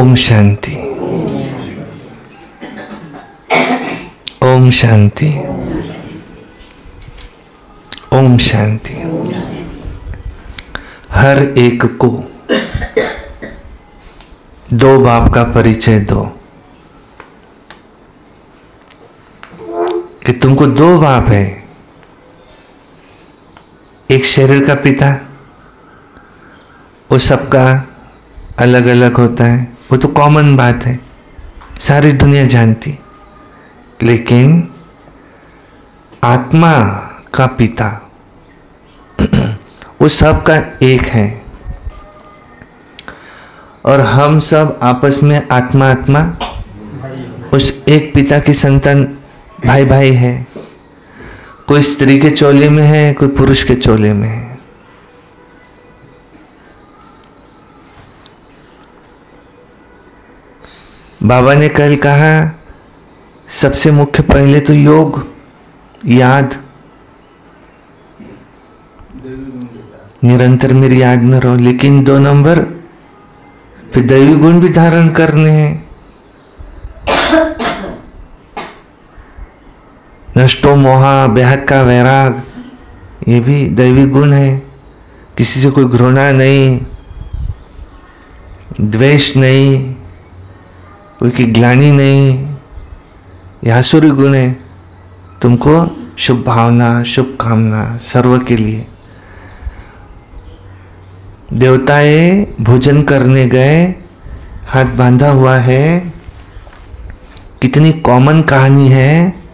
ओम शांति, ओम शांति, ओम शांति। हर एक को दो बाप का परिचय दो कि तुमको दो बाप है, एक शरीर का पिता, वो सबका अलग अलग होता है, वो तो कॉमन बात है, सारी दुनिया जानती। लेकिन आत्मा का पिता वो सबका एक है, और हम सब आपस में आत्मा आत्मा उस एक पिता की संतान भाई भाई है। कोई स्त्री के चोले में है, कोई पुरुष के चोले में है। बाबा ने कल कहा सबसे मुख्य पहले तो योग, याद, निरंतर मेरी याद में रहो। लेकिन 2 नंबर फिर दैवी गुण भी धारण करने हैं। नष्टो मोहा, बेहद का वैराग, ये भी दैवी गुण है। किसी से कोई घृणा नहीं, द्वेष नहीं, कोई की ग्लानि नहीं, यह आसुरी गुण है। तुमको शुभ भावना, शुभ कामना सर्व के लिए। देवताएं भोजन करने गए, हाथ बांधा हुआ है। कितनी कॉमन कहानी है,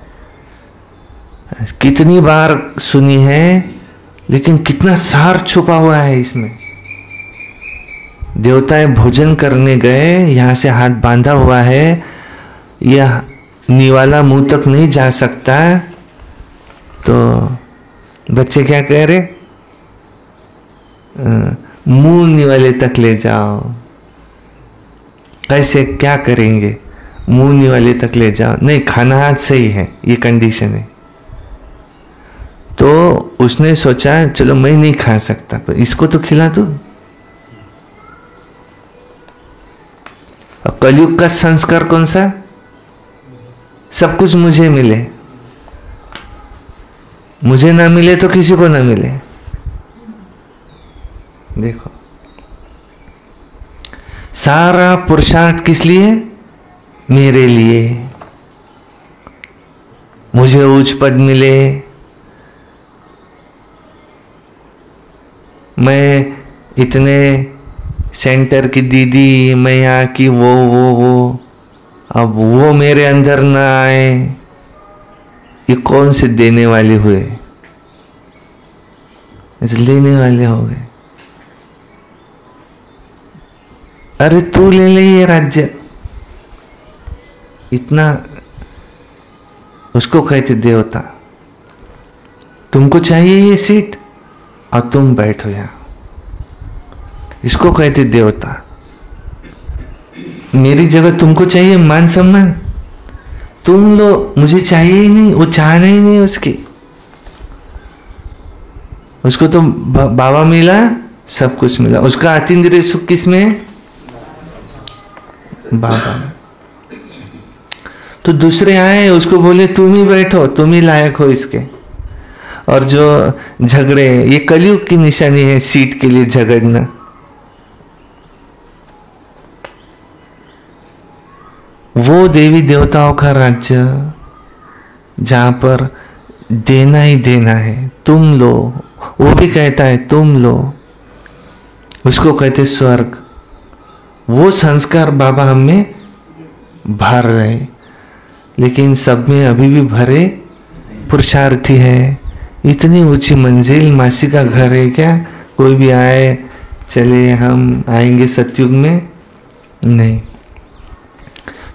कितनी बार सुनी है, लेकिन कितना सार छुपा हुआ है इसमें। देवताएं भोजन करने गए, यहाँ से हाथ बांधा हुआ है, यह निवाला मुंह तक नहीं जा सकता। तो बच्चे क्या कह रहे, मुंह निवाले तक ले जाओ। कैसे, क्या करेंगे, मुंह निवाले तक ले जाओ। नहीं, खाना हाथ सही है, ये कंडीशन है। तो उसने सोचा चलो मैं नहीं खा सकता, पर इसको तो खिला दो। और कलयुग का संस्कार कौन सा, सब कुछ मुझे मिले, मुझे ना मिले तो किसी को ना मिले। देखो, सारा पुरुषार्थ किस लिए, मेरे लिए। मुझे उच्च पद मिले, मैं इतने सेंटर की दीदी, मैं यहाँ की वो, अब वो मेरे अंदर ना आए। ये कौन से देने वाले हुए, तो लेने वाले हो गए। अरे तू ले ले ये राज्य, इतना उसको कहते देवता। तुमको चाहिए ये सीट और तुम बैठो यहाँ, इसको कहते देवता। मेरी जगह तुमको चाहिए मान सम्मान, तुम लो, मुझे चाहिए ही नहीं, वो चाहना ही नहीं उसकी। उसको तो बाबा मिला, सब कुछ मिला। उसका अतीन्द्रिय सुख किसमें है, बाबा में। तो दूसरे आए, उसको बोले तुम ही बैठो, तुम ही लायक हो इसके। और जो झगड़े, ये कलयुग की निशानी है, सीट के लिए झगड़ना। वो देवी देवताओं का राज्य जहां पर देना ही देना है, तुम लो। वो भी कहता है तुम लो, उसको कहते स्वर्ग। वो संस्कार बाबा हमें भर रहे, लेकिन सब में अभी भी भरे पुरुषार्थी है। इतनी ऊंची मंजिल, मासी का घर है क्या, कोई भी आए चले हम आएंगे सतयुग में, नहीं।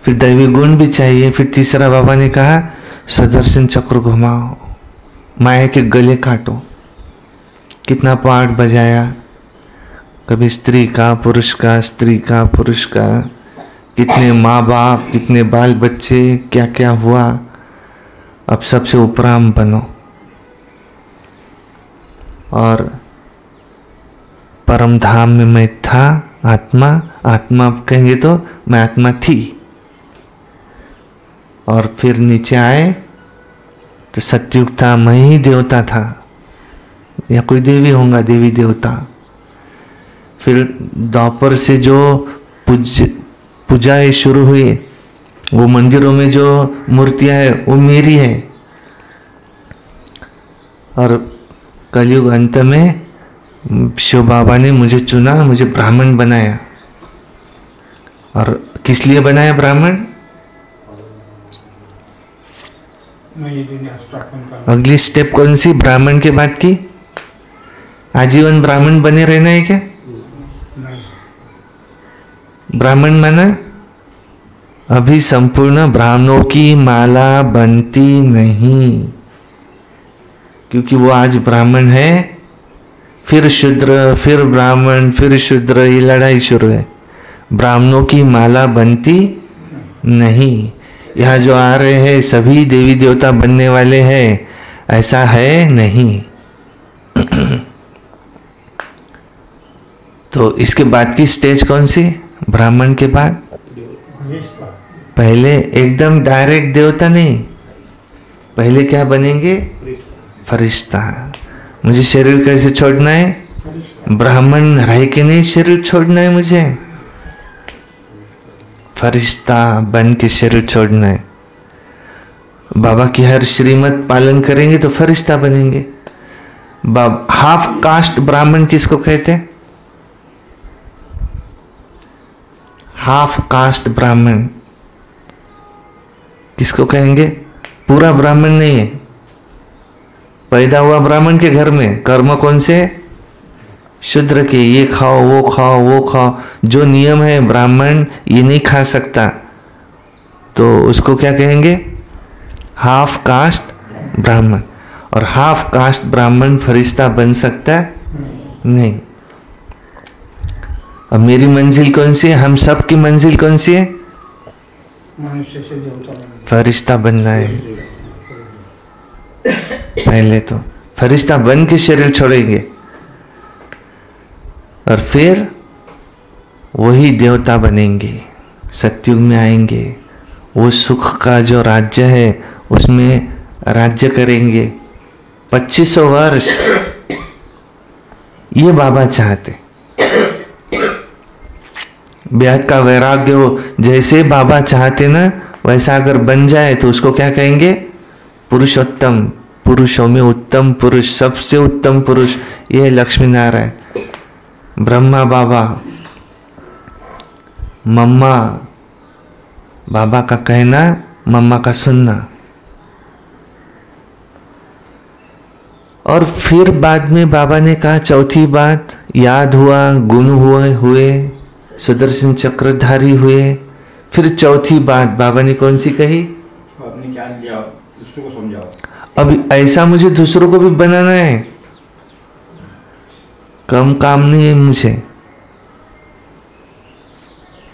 फिर दैवी गुण भी चाहिए। फिर तीसरा बाबा ने कहा सुदर्शन चक्र घुमाओ, माया के गले काटो। कितना पाठ बजाया, कभी स्त्री का पुरुष का, स्त्री का पुरुष का, कितने माँ बाप, कितने बाल बच्चे, क्या क्या हुआ। अब सबसे उपराम बनो और परम धाम में मैं था, आत्मा, आत्मा कहेंगे तो मैं आत्मा थी। और फिर नीचे आए तो सत्युग था, मैं ही देवता था, या कोई देवी होगा, देवी देवता। फिर द्वापर से जो पूजाएं शुरू हुई, वो मंदिरों में जो मूर्तियां है वो मेरी है। और कलयुग अंत में शिव बाबा ने मुझे चुना, मुझे ब्राह्मण बनाया। और किस लिए बनाया ब्राह्मण? अगली स्टेप कौन सी ब्राह्मण के बाद की? आजीवन ब्राह्मण बने रहना है क्या? ब्राह्मण माना अभी संपूर्ण ब्राह्मणों की माला बनती नहीं, क्योंकि वो आज ब्राह्मण है, फिर शूद्र, फिर ब्राह्मण, फिर शूद्र, ये लड़ाई शुरू है। ब्राह्मणों की माला बनती नहीं। यहाँ जो आ रहे हैं सभी देवी देवता बनने वाले हैं, ऐसा है नहीं। तो इसके बाद की स्टेज कौन सी? ब्राह्मण के बाद पहले एकदम डायरेक्ट देवता नहीं, पहले क्या बनेंगे? फरिश्ता। मुझे शरीर कैसे छोड़ना है? ब्राह्मण रह के नहीं शरीर छोड़ना है, मुझे फरिश्ता बन के शरीर छोड़ना है। बाबा की हर श्रीमत पालन करेंगे तो फरिश्ता बनेंगे। हाफ कास्ट ब्राह्मण किसको कहते हैं? हाफ कास्ट ब्राह्मण किसको कहेंगे? पूरा ब्राह्मण नहीं है, पैदा हुआ ब्राह्मण के घर में, कर्म कौन से? शूद्र के, ये खाओ वो खाओ वो खाओ, जो नियम है ब्राह्मण ये नहीं खा सकता, तो उसको क्या कहेंगे? हाफ कास्ट ब्राह्मण। और हाफ कास्ट ब्राह्मण फरिश्ता बन सकता है? नहीं। अब मेरी मंजिल कौन सी है? हम सब की मंजिल कौन सी है? फरिश्ता बनना है। पहले तो फरिश्ता बन के शरीर छोड़ेंगे और फिर वही देवता बनेंगे, सत्युग में आएंगे, वो सुख का जो राज्य है उसमें राज्य करेंगे 2500 वर्ष। ये बाबा चाहते। बेहद का वैराग्य हो, जैसे बाबा चाहते ना वैसा अगर बन जाए तो उसको क्या कहेंगे? पुरुषोत्तम, पुरुषों में उत्तम पुरुष, सबसे उत्तम पुरुष ये है लक्ष्मी नारायण। ब्रह्मा बाबा, मम्मा, बाबा का कहना, मम्मा का सुनना। और फिर बाद में बाबा ने कहा चौथी बात, याद हुआ, गुण हुए, सुदर्शन चक्रधारी हुए। फिर चौथी बात बाबा ने कौन सी कही? आपने क्या दिया दूसरों को समझाओ। अब ऐसा मुझे दूसरों को भी बनाना है, कम काम नहीं है मुझे,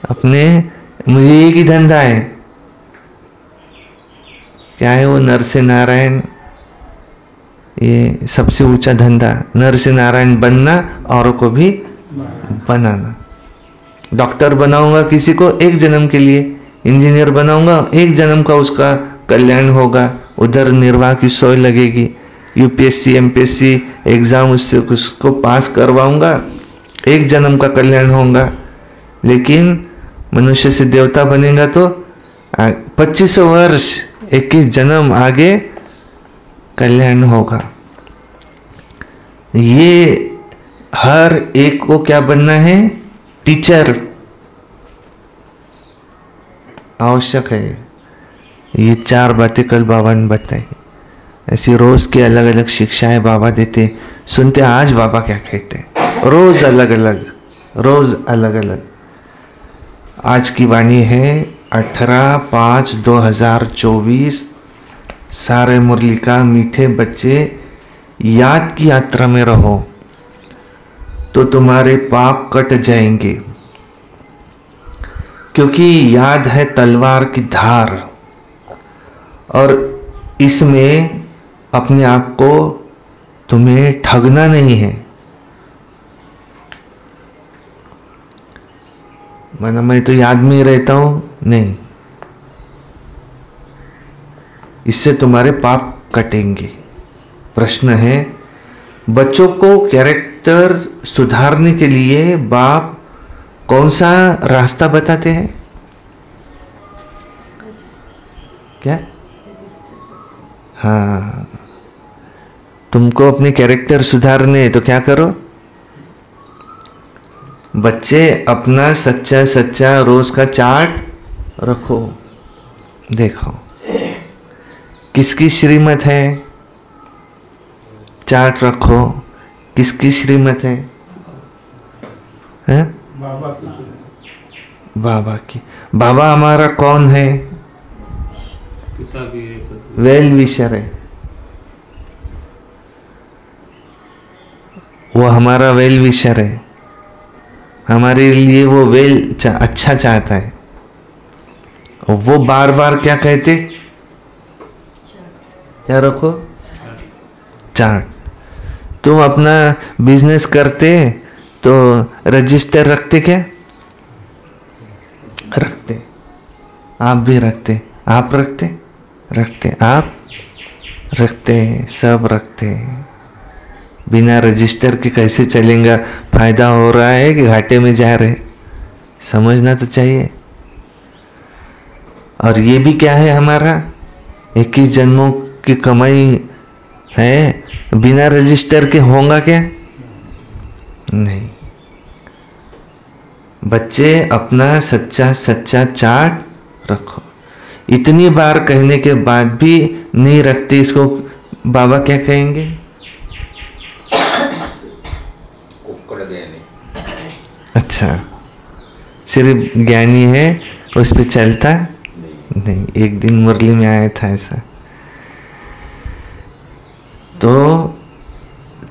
अपने मुझे एक ही धंधा है। क्या है वो? नर से नारायण, ये सबसे ऊंचा धंधा, नर से नारायण बनना, औरों को भी बनाना। डॉक्टर बनाऊंगा किसी को एक जन्म के लिए, इंजीनियर बनाऊंगा एक जन्म का उसका कल्याण होगा, उधर निर्वाह की सोई लगेगी, यूपीएससी एमपीएससी एग्जाम उससे उसको पास करवाऊंगा, एक जन्म का कल्याण होगा। लेकिन मनुष्य से देवता बनेगा तो 2500 वर्ष 21 जन्म आगे कल्याण होगा। ये हर एक को क्या बनना है? टीचर आवश्यक है। ये 4 बातें कल बाबा ने बताई। ऐसी रोज की अलग अलग शिक्षाएं बाबा देते, सुनते आज बाबा क्या कहते, रोज अलग अलग, रोज अलग अलग। आज की वाणी है 18/5/2024। सारे मुरली का मीठे बच्चे याद की यात्रा में रहो तो तुम्हारे पाप कट जाएंगे, क्योंकि याद है तलवार की धार, और इसमें अपने आप को तुम्हें ठगना नहीं है। माना मैं तो याद में ही रहता हूं, नहीं, इससे तुम्हारे पाप कटेंगे। प्रश्न है, बच्चों को कैरेक्टर सुधारने के लिए बाप कौन सा रास्ता बताते हैं? क्या? हाँ, तुमको अपने कैरेक्टर सुधारने तो क्या करो? बच्चे अपना सच्चा सच्चा रोज का चार्ट रखो, देखो किसकी श्रीमत है, चार्ट रखो, किसकी श्रीमत है? बाबा की। बाबा हमारा कौन है? वेल विशर है, वो हमारा वेल विशर है, हमारे लिए वो अच्छा चाहता है। और वो बार बार क्या कहते? क्या रखो? चार्ट। तुम अपना बिजनेस करते तो रजिस्टर रखते क्या? रखते। आप भी रखते, आप रखते, आप रखते, सब रखते। बिना रजिस्टर के कैसे चलेगा? फायदा हो रहा है कि घाटे में जा रहे, समझना तो चाहिए। और ये भी क्या है, हमारा 21 जन्मों की कमाई है, बिना रजिस्टर के होगा क्या? नहीं। बच्चे अपना सच्चा सच्चा चार्ट रखो। इतनी बार कहने के बाद भी नहीं रखते, इसको बाबा क्या कहेंगे? अच्छा, सिर्फ ज्ञानी है, उस पे चलता नहीं। एक दिन मुरली में आया था ऐसा। तो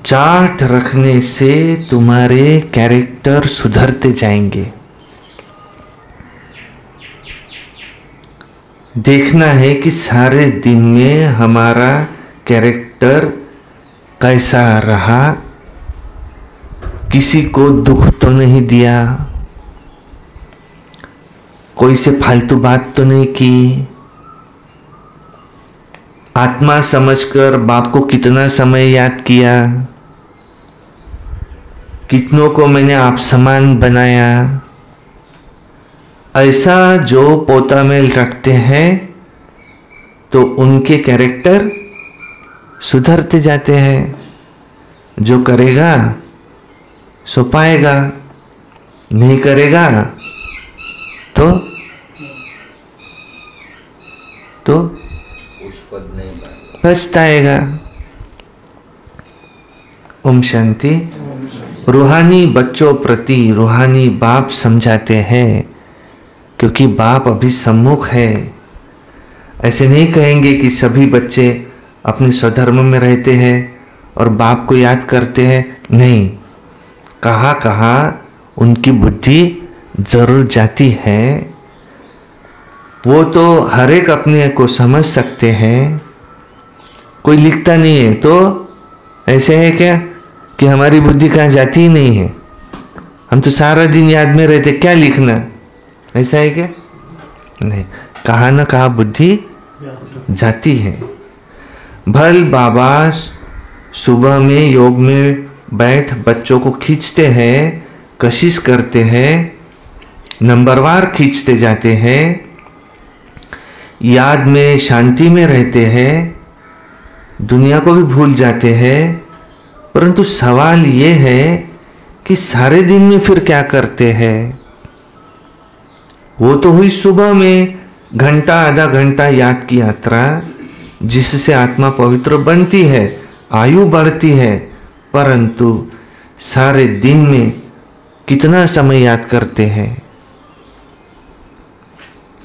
चार्ट रखने से तुम्हारे कैरेक्टर सुधरते जाएंगे। देखना है कि सारे दिन में हमारा कैरेक्टर कैसा रहा, किसी को दुख तो नहीं दिया, कोई से फालतू बात तो नहीं की, आत्मा समझकर बाप को कितना समय याद किया, कितनों को मैंने आप समान बनाया। ऐसा जो पोता मेल रखते हैं तो उनके कैरेक्टर सुधरते जाते हैं। जो करेगा सो पाएगा, नहीं करेगा तो पछताएगा। ओम शांति। रूहानी बच्चों प्रति रूहानी बाप समझाते हैं, क्योंकि बाप अभी सम्मुख है। ऐसे नहीं कहेंगे कि सभी बच्चे अपने स्वधर्म में रहते हैं और बाप को याद करते हैं, नहीं। कहाँ कहाँ उनकी बुद्धि जरूर जाती है, वो तो हर एक अपने को समझ सकते हैं। कोई लिखता नहीं है तो ऐसे है क्या कि हमारी बुद्धि कहाँ जाती ही नहीं है, हम तो सारा दिन याद में रहते, क्या लिखना, ऐसा है क्या? नहीं, कहाँ न कहाँ बुद्धि जाती है। भल बाबा सुबह में योग में बैठ बच्चों को खींचते हैं, कशिश करते हैं, नंबरवार खींचते जाते हैं, याद में शांति में रहते हैं, दुनिया को भी भूल जाते हैं। परंतु सवाल ये है कि सारे दिन में फिर क्या करते हैं? वो तो हुई सुबह में घंटा आधा घंटा याद की यात्रा, जिससे आत्मा पवित्र बनती है, आयु बढ़ती है। परंतु सारे दिन में कितना समय याद करते हैं?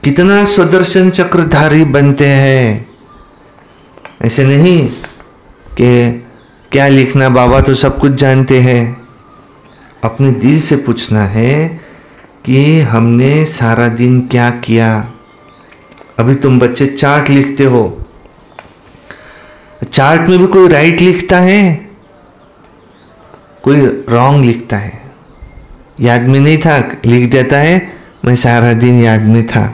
कितना स्वदर्शन चक्रधारी बनते हैं? ऐसे नहीं कि क्या लिखना, बाबा तो सब कुछ जानते हैं। अपने दिल से पूछना है कि हमने सारा दिन क्या किया। अभी तुम बच्चे चार्ट लिखते हो, चार्ट में भी कोई राइट लिखता है, कोई रॉन्ग लिखता है। याद में नहीं था लिख देता है, मैं सारा दिन याद में था।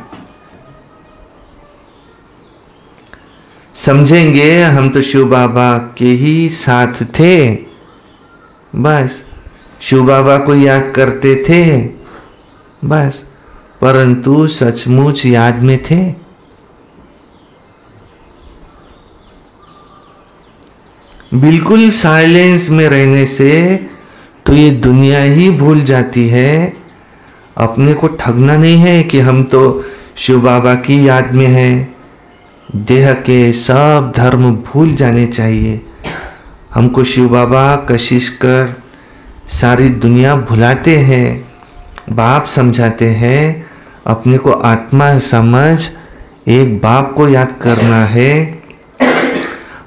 समझेंगे हम तो शिव बाबा के ही साथ थे, बस शिव बाबा को याद करते थे बस, परंतु सचमुच याद में थे। बिल्कुल साइलेंस में रहने से तो ये दुनिया ही भूल जाती है। अपने को ठगना नहीं है कि हम तो शिव बाबा की याद में हैं। देह के सब धर्म भूल जाने चाहिए। हमको शिव बाबा कशिश कर सारी दुनिया भुलाते हैं, बाप समझाते हैं। अपने को आत्मा समझ एक बाप को याद करना है।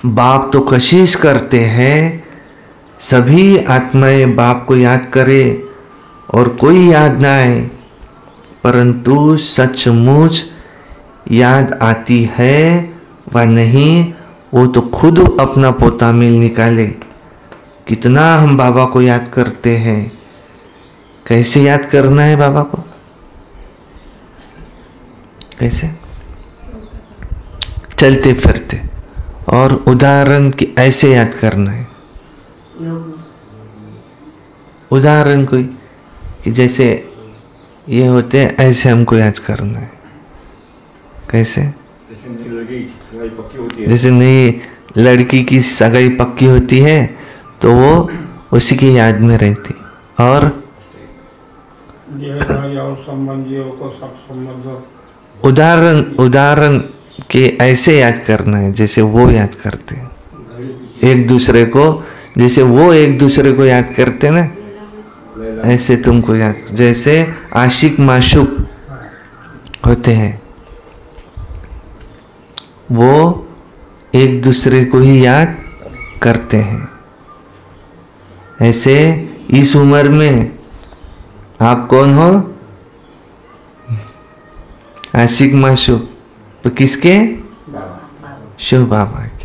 बाप तो कशिश करते हैं सभी आत्माएं बाप को याद करे और कोई याद ना आए, परंतु सचमुच याद आती है व नहीं वो तो खुद अपना पोता मेल निकाले। कितना हम बाबा को याद करते हैं। कैसे याद करना है बाबा को? कैसे? चलते फिरते। और उदाहरण की ऐसे याद करना है। उदाहरण कोई कि जैसे ये होते हैं ऐसे हमको याद करना है। कैसे? जैसे नई लड़की की सगाई पक्की होती है तो वो उसी की याद में रहती। और उदाहरण के ऐसे याद करना है जैसे वो याद करते हैं एक दूसरे को। जैसे वो एक दूसरे को याद करते ना, ऐसे तुमको याद। जैसे आशिक माशूक होते हैं वो एक दूसरे को ही याद करते हैं। ऐसे इस उम्र में आप कौन हो? आशिक माशूक। तो किसके? शिव बाबा के।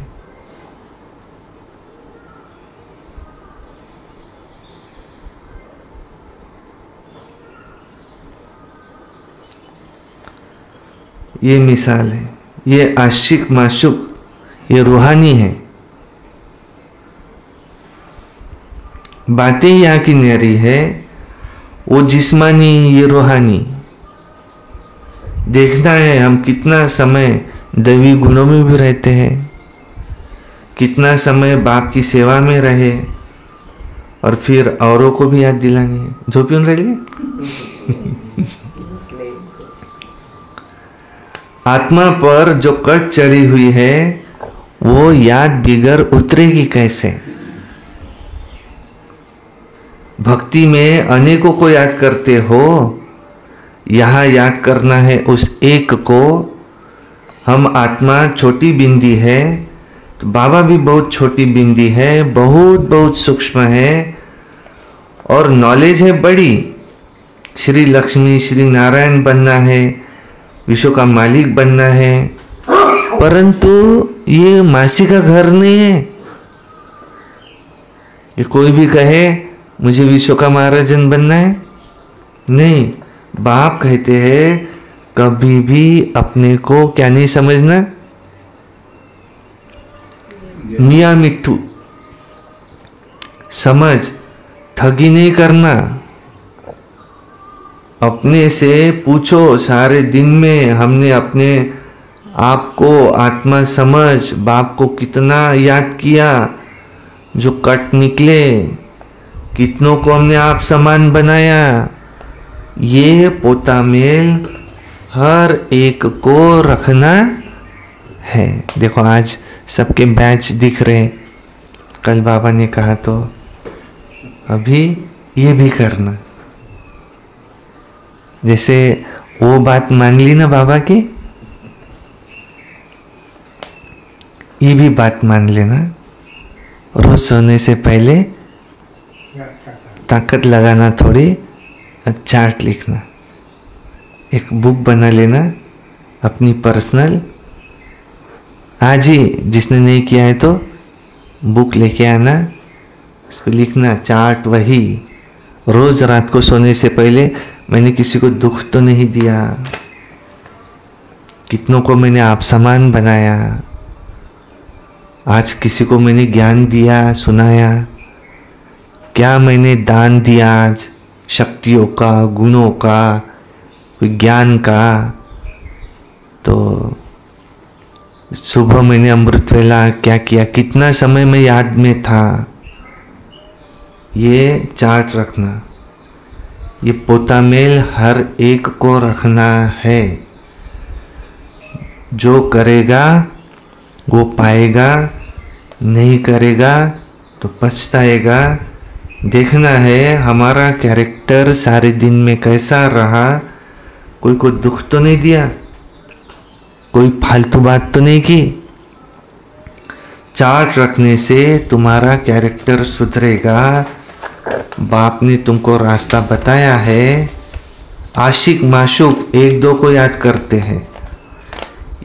ये मिसाल है। ये आशिक माशूक ये रूहानी है। बातें यहाँ की न्यारी है, वो जिस्मानी ये रूहानी। देखना है हम कितना समय दैवी गुणों में भी रहते हैं, कितना समय बाप की सेवा में रहे और फिर औरों को भी याद दिलाएंगे। झोपियों रहिए। आत्मा पर जो कट चढ़ी हुई है वो याद बिगर उतरेगी कैसे? भक्ति में अनेकों को याद करते हो, यहाँ याद करना है उस एक को। हम आत्मा छोटी बिंदी है तो बाबा भी बहुत छोटी बिंदी है, बहुत बहुत सूक्ष्म है और नॉलेज है बड़ी। श्री लक्ष्मी श्री नारायण बनना है, विश्व का मालिक बनना है, परंतु ये मासी का घर नहीं है। ये कोई भी कहे मुझे विश्व का महाराजन बनना है, नहीं। बाप कहते हैं कभी भी अपने को क्या नहीं समझना, मियाँ मिट्ठू समझ, ठगी नहीं करना। अपने से पूछो सारे दिन में हमने अपने आप को आत्मा समझ बाप को कितना याद किया, जो कट निकले कितनों को हमने आप समान बनाया। ये पोता मेल हर एक को रखना है। देखो आज सबके बैच दिख रहे, कल बाबा ने कहा तो अभी ये भी करना। जैसे वो बात मान ली ना बाबा की, ये भी बात मान लेना। रोज सोने से पहले ताकत लगाना, थोड़ी चार्ट लिखना, एक बुक बना लेना अपनी पर्सनल। आज ही जिसने नहीं किया है तो बुक लेके आना, उस पर लिखना चार्ट। वही रोज रात को सोने से पहले मैंने किसी को दुख तो नहीं दिया, कितनों को मैंने आप समान बनाया, आज किसी को मैंने ज्ञान दिया, सुनाया, क्या मैंने दान दिया आज, शक्तियों का, गुणों का, ज्ञान का। तो सुबह मैंने अमृत वेला क्या किया, कितना समय मैं याद में था, ये चार्ट रखना, ये पोतामेल हर एक को रखना है। जो करेगा वो पाएगा, नहीं करेगा तो पछताएगा। देखना है हमारा कैरेक्टर सारे दिन में कैसा रहा, कोई को दुख तो नहीं दिया, कोई फालतू बात तो नहीं की। चार्ट रखने से तुम्हारा कैरेक्टर सुधरेगा। बाप ने तुमको रास्ता बताया है। आशिक माशूक एक दो को याद करते हैं,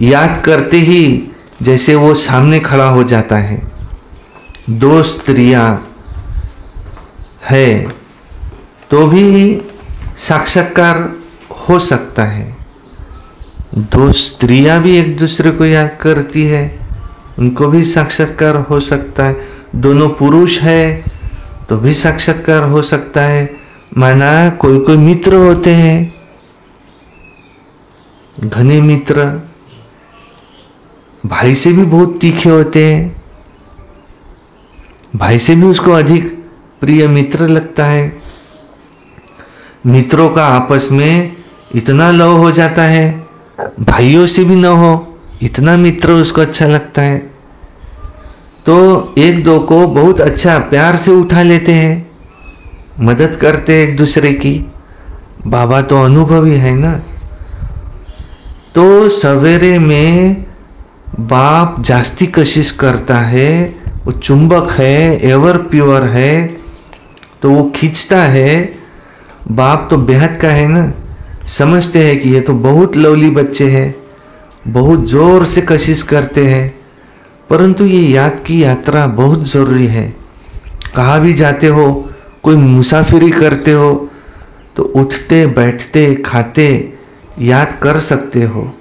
याद करते ही जैसे वो सामने खड़ा हो जाता है। दो स्त्रियां है तो भी साक्षात्कार हो सकता है, दो स्त्रियां भी एक दूसरे को याद करती है, उनको भी साक्षात्कार हो सकता है। दोनों पुरुष है तो भी साक्षात्कार हो सकता है। माना कोई कोई मित्र होते हैं, घने मित्र, भाई से भी बहुत तीखे होते हैं, भाई से भी उसको अधिक प्रिय मित्र लगता है। मित्रों का आपस में इतना लव हो जाता है, भाइयों से भी न हो इतना मित्र उसको अच्छा लगता है। तो एक दो को बहुत अच्छा प्यार से उठा लेते हैं, मदद करते हैं एक दूसरे की। बाबा तो अनुभवी है ना। तो सवेरे में बाप जास्ती कशिश करता है, वो चुंबक है, एवर प्योर है, तो वो खींचता है। बाप तो बेहद का है ना, समझते हैं कि ये तो बहुत लवली बच्चे हैं, बहुत जोर से कशिश करते हैं, परंतु ये याद की यात्रा बहुत जरूरी है। कहाँ भी जाते हो, कोई मुसाफिरी करते हो तो उठते बैठते खाते याद कर सकते हो,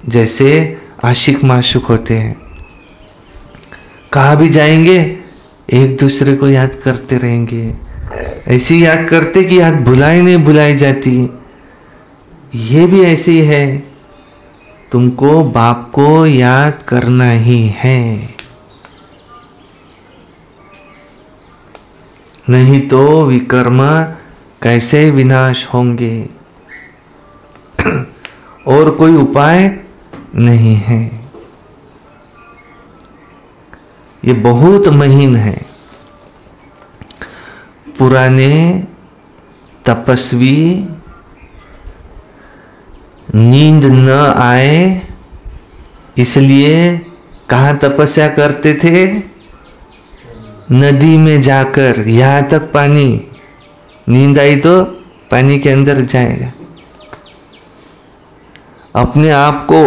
जैसे आशिक माशूक होते हैं। कहाँ भी जाएंगे एक दूसरे को याद करते रहेंगे, ऐसी याद करते कि याद भुलाई नहीं भुलाई जाती। ये भी ऐसे ही है, तुमको बाप को याद करना ही है, नहीं तो विकर्म कैसे विनाश होंगे। और कोई उपाय नहीं है। ये बहुत महीन है। पुराने तपस्वी नींद न आए इसलिए कहाँ तपस्या करते थे? नदी में जाकर। यहाँ तक पानी, नींद आई तो पानी के अंदर जाएगा। अपने आप को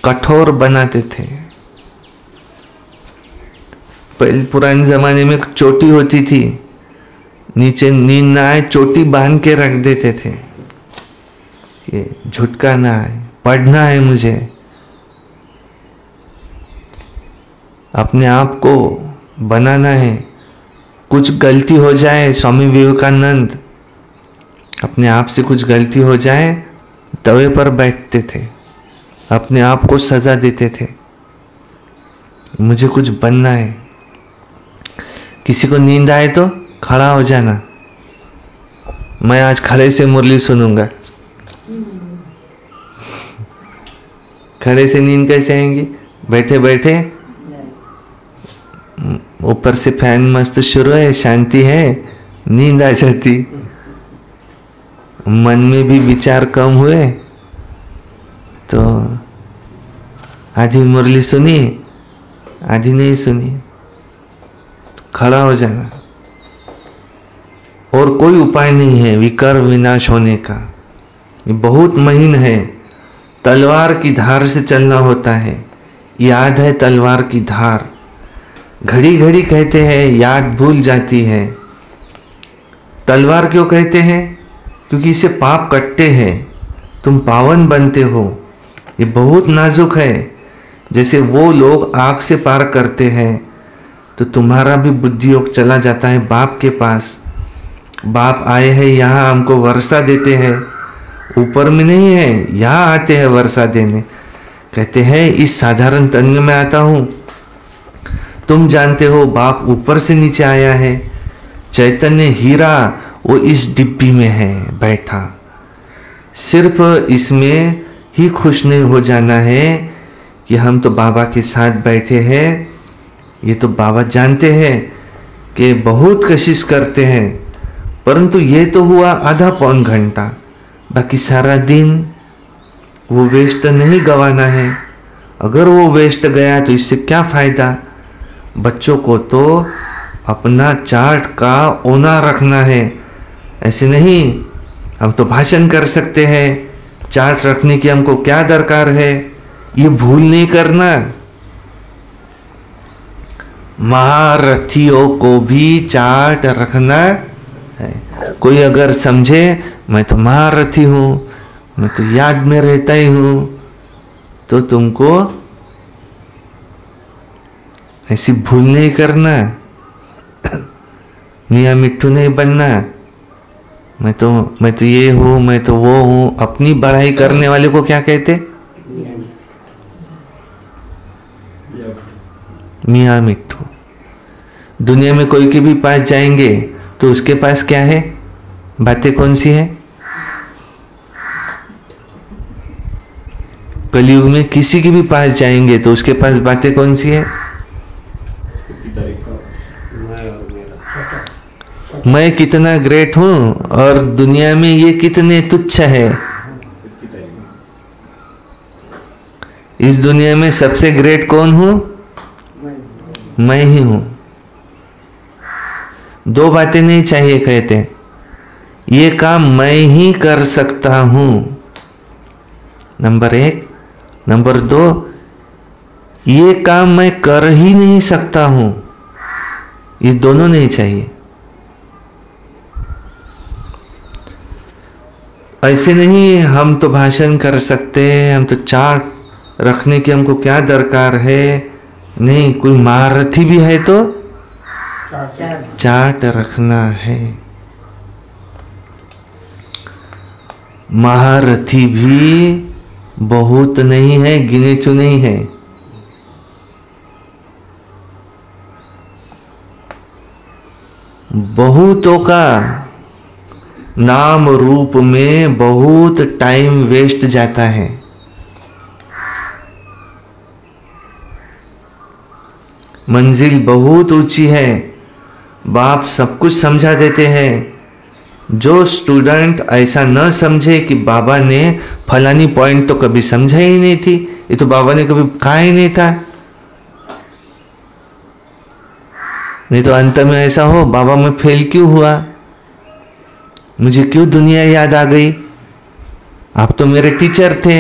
कठोर बनाते थे। पहले पुराने जमाने में चोटी होती थी, नीचे नींद ना आए चोटी बांध के रख देते थे, ये झुटका ना आए, पढ़ना है मुझे। अपने आप को बनाना है। कुछ गलती हो जाए, स्वामी विवेकानंद अपने आप से कुछ गलती हो जाए तवे पर बैठते थे, अपने आप को सजा देते थे। मुझे कुछ बनना है। किसी को नींद आए तो खड़ा हो जाना, मैं आज खड़े से मुरली सुनूंगा। खड़े से नींद कैसे आएंगी? बैठे बैठे ऊपर से फैन मस्त शुरू है, शांति है, नींद आ जाती। मन में भी विचार कम हुए तो आधी मुरली सुनी, आधी नहीं सुनी, खड़ा हो जाना। और कोई उपाय नहीं है विकर विनाश होने का। ये बहुत महीन है। तलवार की धार से चलना होता है। याद है तलवार की धार। घड़ी घड़ी कहते हैं याद भूल जाती है। तलवार क्यों कहते हैं? क्योंकि इससे पाप कटते हैं, तुम पावन बनते हो। ये बहुत नाजुक है। जैसे वो लोग आग से पार करते हैं, तो तुम्हारा भी बुद्धि योग चला जाता है बाप के पास। बाप आए हैं यहाँ, हमको वर्षा देते हैं, ऊपर में नहीं है, यहाँ आते हैं वर्षा देने। कहते हैं इस साधारण तन में मैं आता हूँ। तुम जानते हो बाप ऊपर से नीचे आया है। चैतन्य हीरा वो इस डिब्बी में है बैठा। सिर्फ इसमें ही खुश नहीं हो जाना है कि हम तो बाबा के साथ बैठे हैं। ये तो बाबा जानते हैं कि बहुत कोशिश करते हैं, परंतु ये तो हुआ आधा पौन घंटा, बाकी सारा दिन वो वेस्ट नहीं गंवाना है। अगर वो वेस्ट गया तो इससे क्या फायदा। बच्चों को तो अपना चार्ट का ओनर रखना है। ऐसे नहीं हम तो भाषण कर सकते हैं, चार्ट रखने की हमको क्या दरकार है, ये भूल नहीं करना। महारथियों को भी चार्ट रखना है। कोई अगर समझे मैं तो महारथी हूं, मैं तो याद में रहता ही हूं, तो तुमको ऐसी भूल नहीं करना। मियाँ मिट्टू नहीं बनना। मैं तो ये हूं, मैं तो वो हूं। अपनी बड़ाई करने वाले को क्या कहते? मियाँ मिट्टू। दुनिया में कोई के भी पास जाएंगे तो उसके पास क्या है, बातें कौन सी है? कलयुग में किसी के भी पास जाएंगे तो उसके पास बातें कौन सी है? मैं कितना ग्रेट हूं और दुनिया में ये कितने तुच्छ है। इस दुनिया में सबसे ग्रेट कौन हूं? मैं ही हूं। दो बातें नहीं चाहिए कहते, ये काम मैं ही कर सकता हूं, नंबर 1। नंबर 2, ये काम मैं कर ही नहीं सकता हूं। ये दोनों नहीं चाहिए। ऐसे नहीं हम तो भाषण कर सकते हैं, हम तो चार्ट रखने की हमको क्या दरकार है। नहीं, कोई महारथी भी है तो चार्ट रखना है। महारथी भी बहुत नहीं है, गिने चुने ही है। बहुतों का नाम रूप में बहुत टाइम वेस्ट जाता है। मंजिल बहुत ऊंची है, बाप सब कुछ समझा देते हैं। जो स्टूडेंट ऐसा न समझे कि बाबा ने फलानी पॉइंट तो कभी समझा ही नहीं थी, ये तो बाबा ने कभी कहा ही नहीं था, नहीं तो अंत में ऐसा हो बाबा मैं फेल क्यों हुआ, मुझे क्यों दुनिया याद आ गई, आप तो मेरे टीचर थे।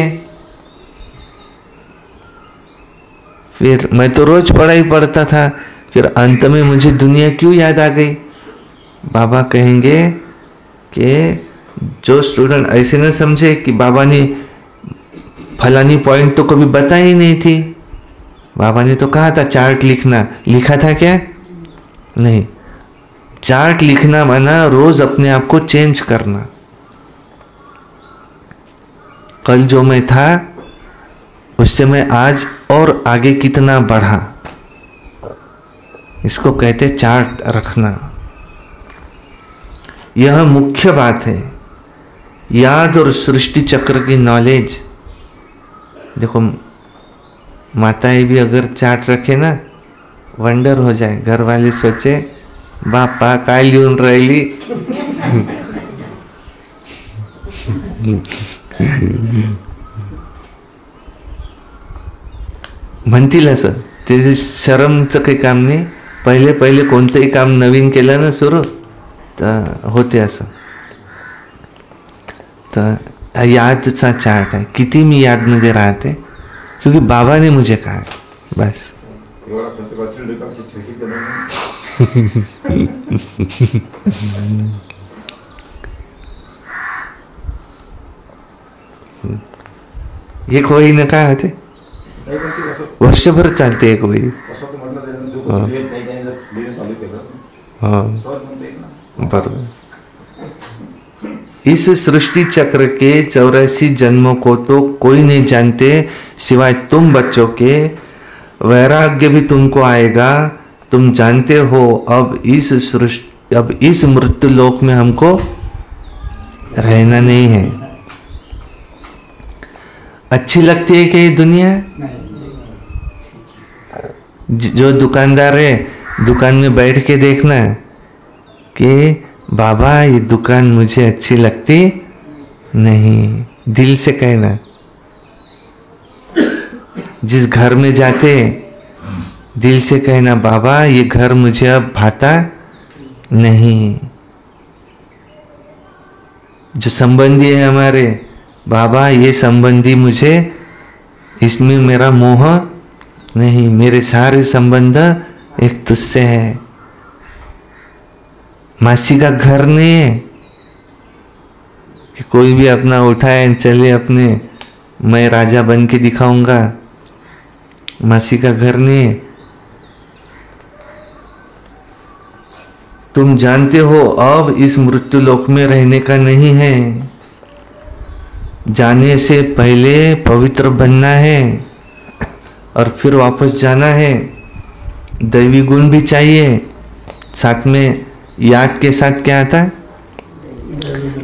फिर मैं तो रोज पढ़ाई पढ़ता था, फिर अंत में मुझे दुनिया क्यों याद आ गई। बाबा कहेंगे कि जो स्टूडेंट ऐसे न समझे कि बाबा ने फलानी पॉइंट तो कभी बताई ही नहीं थी, बाबा ने तो कहा था चार्ट लिखना, लिखा था क्या? नहीं। चार्ट लिखना माना रोज अपने आप को चेंज करना। कल जो मैं था उससे मैं आज और आगे कितना बढ़ा, इसको कहते चार्ट रखना। यह मुख्य बात है। याद और सृष्टि चक्र की नॉलेज। देखो माताएं भी अगर चार्ट रखे ना, वंडर हो जाए, घर वाले सोचे बापा काय लिहून राहिली। म्हणतील असं, ते शरमचं काही काम नाही। पहिले पहिले कोणतंही काम नवीन केलं ना सुरू तर होते असं। तर यादचा चार्ट आहे, किती मी यादमध्ये राहते, क्योंकि बाबा ने मुझे कहा है, बस। एक वही न काय होते नाही पण ते असं वर्षभर चालते एक वही. असं तर म्हटलं त्यानं जो लेट नाही त्याने जर लिहिणं चालू केलं हाँ सहज म्हणता येईल ना. बराबर. इस सृष्टि चक्र के 84 जन्मों को तो कोई नहीं जानते सिवाय तुम बच्चों के. वैराग्य भी तुमको आएगा. तुम जानते हो अब इस मृत्यु लोक में हमको रहना नहीं है. अच्छी लगती है क्या ये दुनिया? जो दुकानदार है दुकान में बैठ के देखना कि बाबा ये दुकान मुझे अच्छी लगती नहीं. दिल से कहना. जिस घर में जाते दिल से कहना बाबा ये घर मुझे अब भाता नहीं. जो संबंधी है हमारे बाबा ये संबंधी मुझे इसमें मेरा मोह नहीं. मेरे सारे संबंध एक तुझसे है. मासी का घर नहीं है कि कोई भी अपना उठाए चले अपने मैं राजा बन के दिखाऊंगा. मासी का घर नहीं है. तुम जानते हो अब इस मृत्यु लोक में रहने का नहीं है. जाने से पहले पवित्र बनना है और फिर वापस जाना है. दैवी गुण भी चाहिए साथ में. याद के साथ क्या आता है?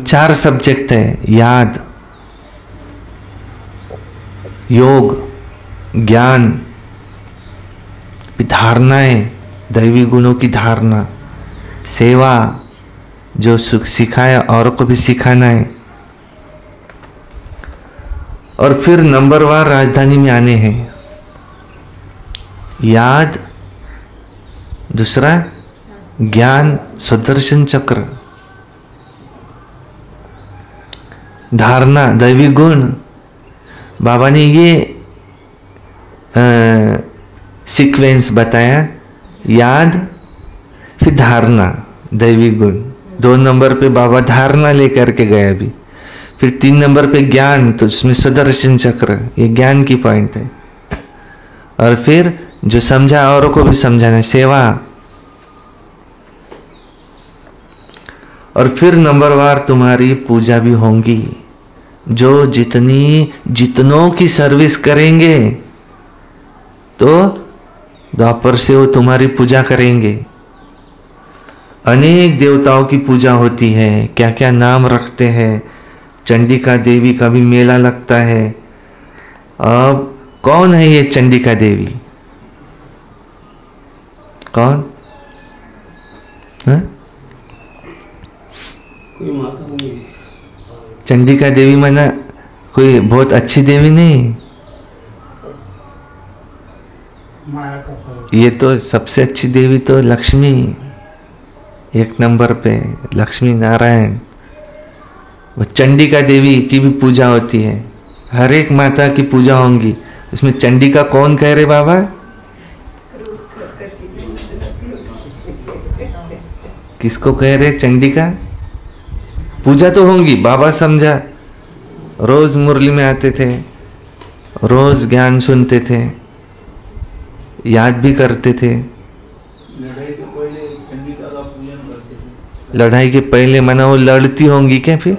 4 सब्जेक्ट है. याद, योग, ज्ञान, धारणाएं, दैवी गुणों की धारणा, सेवा जो सुख सिखाया और को भी सिखाना है. और फिर नंबरवार राजधानी में आने हैं. याद, दूसरा ज्ञान, सुदर्शन चक्र, धारणा, दैवी गुण. बाबा ने ये सीक्वेंस बताया. याद, फिर धारणा, दैवी गुण. 2 नंबर पे बाबा धारणा लेकर के गए अभी. फिर 3 नंबर पे ज्ञान, तो उसमें सुदर्शन चक्र, ये ज्ञान की पॉइंट है. और फिर जो समझा औरों को भी समझाना, सेवा. और फिर नंबरवार तुम्हारी पूजा भी होंगी. जो जितनों की सर्विस करेंगे तो द्वापर से वो तुम्हारी पूजा करेंगे. अनेक देवताओं की पूजा होती है. क्या क्या नाम रखते हैं. चंडिका देवी का भी मेला लगता है. अब कौन है ये चंडिका देवी? कौन है? चंडिका देवी माना कोई बहुत अच्छी देवी नहीं. ये तो सबसे अच्छी देवी तो लक्ष्मी. 1 नंबर पे लक्ष्मी नारायण. वो चंडिका देवी की भी पूजा होती है. हर एक माता की पूजा होंगी. इसमें चंडिका कौन कह रहे बाबा? किसको कह रहे चंडिका? पूजा तो होंगी. बाबा समझा. रोज मुरली में आते थे, रोज ज्ञान सुनते थे, याद भी करते थे. लड़ाई के पहले माना वो लड़ती होंगी क्या? फिर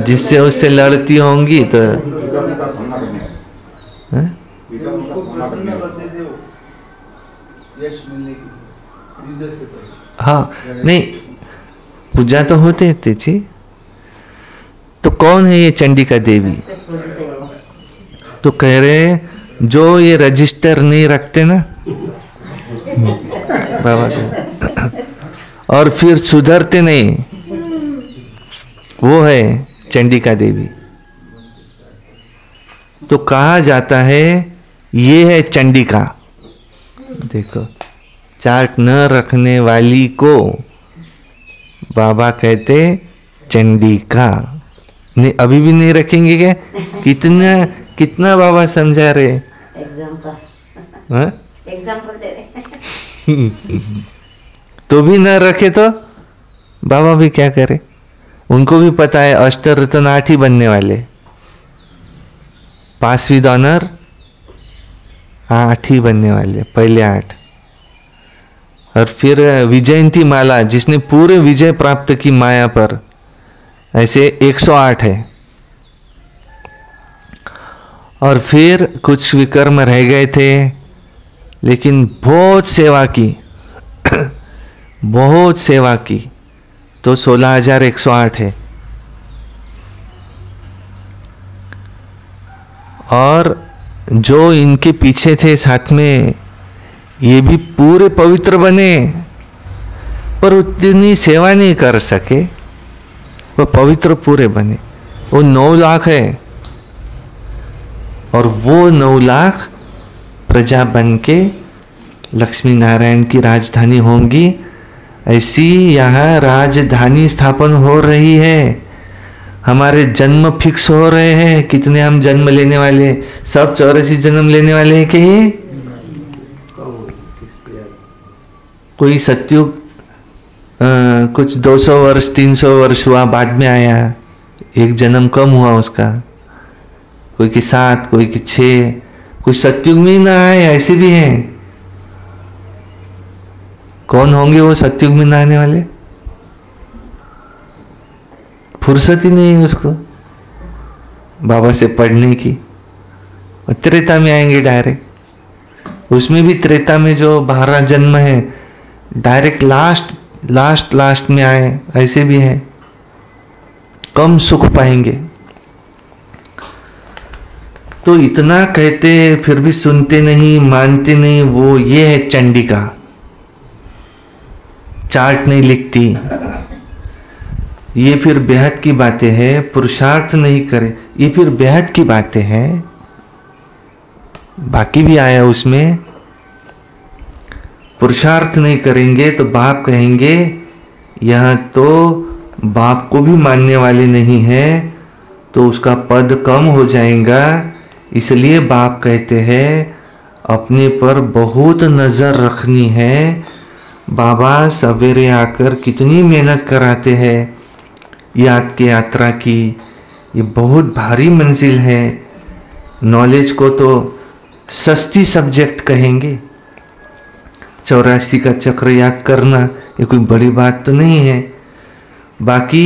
जिससे उससे लड़ती होंगी तो हाँ नहीं पूजा तो होते थे. तो कौन है ये चंडिका देवी? तो कह रहे जो ये रजिस्टर नहीं रखते ना बाबा को और फिर सुधरते नहीं, वो है चंडिका देवी. तो कहा जाता है ये है चंडिका. देखो चार्ट न रखने वाली को बाबा कहते चंडिका. नहीं अभी भी नहीं रखेंगे क्या? कितना बाबा समझा रहे. एग्जाम्पल दे रहे. तो भी न रखे तो बाबा भी क्या करे. उनको भी पता है अष्टरत्न 8 ही बनने वाले, 5 विद ऑनर 8 ही बनने वाले, पहले 8। और फिर विजयंती माला, जिसने पूरे विजय प्राप्त की माया पर, ऐसे 108 है। और फिर कुछ विकर्म रह गए थे, लेकिन बहुत सेवा की बहुत सेवा की, तो 16,108 है। और जो इनके पीछे थे साथ में, ये भी पूरे पवित्र बने, पर उतनी सेवा नहीं कर सके, वो पवित्र पूरे बने। वो 9 लाख है, और वो 9 लाख प्रजा बन के लक्ष्मी नारायण की राजधानी होंगी। ऐसी यहाँ राजधानी स्थापन हो रही है। हमारे जन्म फिक्स हो रहे हैं, कितने हम जन्म लेने वाले, सब 84 जन्म लेने वाले हैं कि ये कोई सत्युग कुछ 200 वर्ष 300 वर्ष हुआ, बाद में आया, एक जन्म कम हुआ उसका, कोई की 7, कोई की 6, कोई सत्युग में ना आए, ऐसे भी हैं। कौन होंगे वो सत्युग में ना आने वाले? फुर्सत ही नहीं है उसको बाबा से पढ़ने की। और त्रेता में आएंगे डायरेक्ट, उसमें भी त्रेता में जो 12 जन्म है, डायरेक्ट लास्ट में आए, ऐसे भी है। कम सुख पाएंगे। तो इतना कहते फिर भी सुनते नहीं, मानते नहीं, वो ये है चंडिका। चार्ट नहीं लिखती, ये फिर बेहद की बातें हैं। पुरुषार्थ नहीं करे, ये फिर बेहद की बातें हैं। बाकी भी आया उसमें, पुरुषार्थ नहीं करेंगे तो बाप कहेंगे यह तो बाप को भी मानने वाले नहीं है, तो उसका पद कम हो जाएगा। इसलिए बाप कहते हैं अपने पर बहुत नजर रखनी है। बाबा सवेरे आकर कितनी मेहनत कराते हैं याद के यात्रा की। ये बहुत भारी मंजिल है। नॉलेज को तो सस्ती सब्जेक्ट कहेंगे। 84 का चक्र याद करना ये कोई बड़ी बात तो नहीं है। बाकी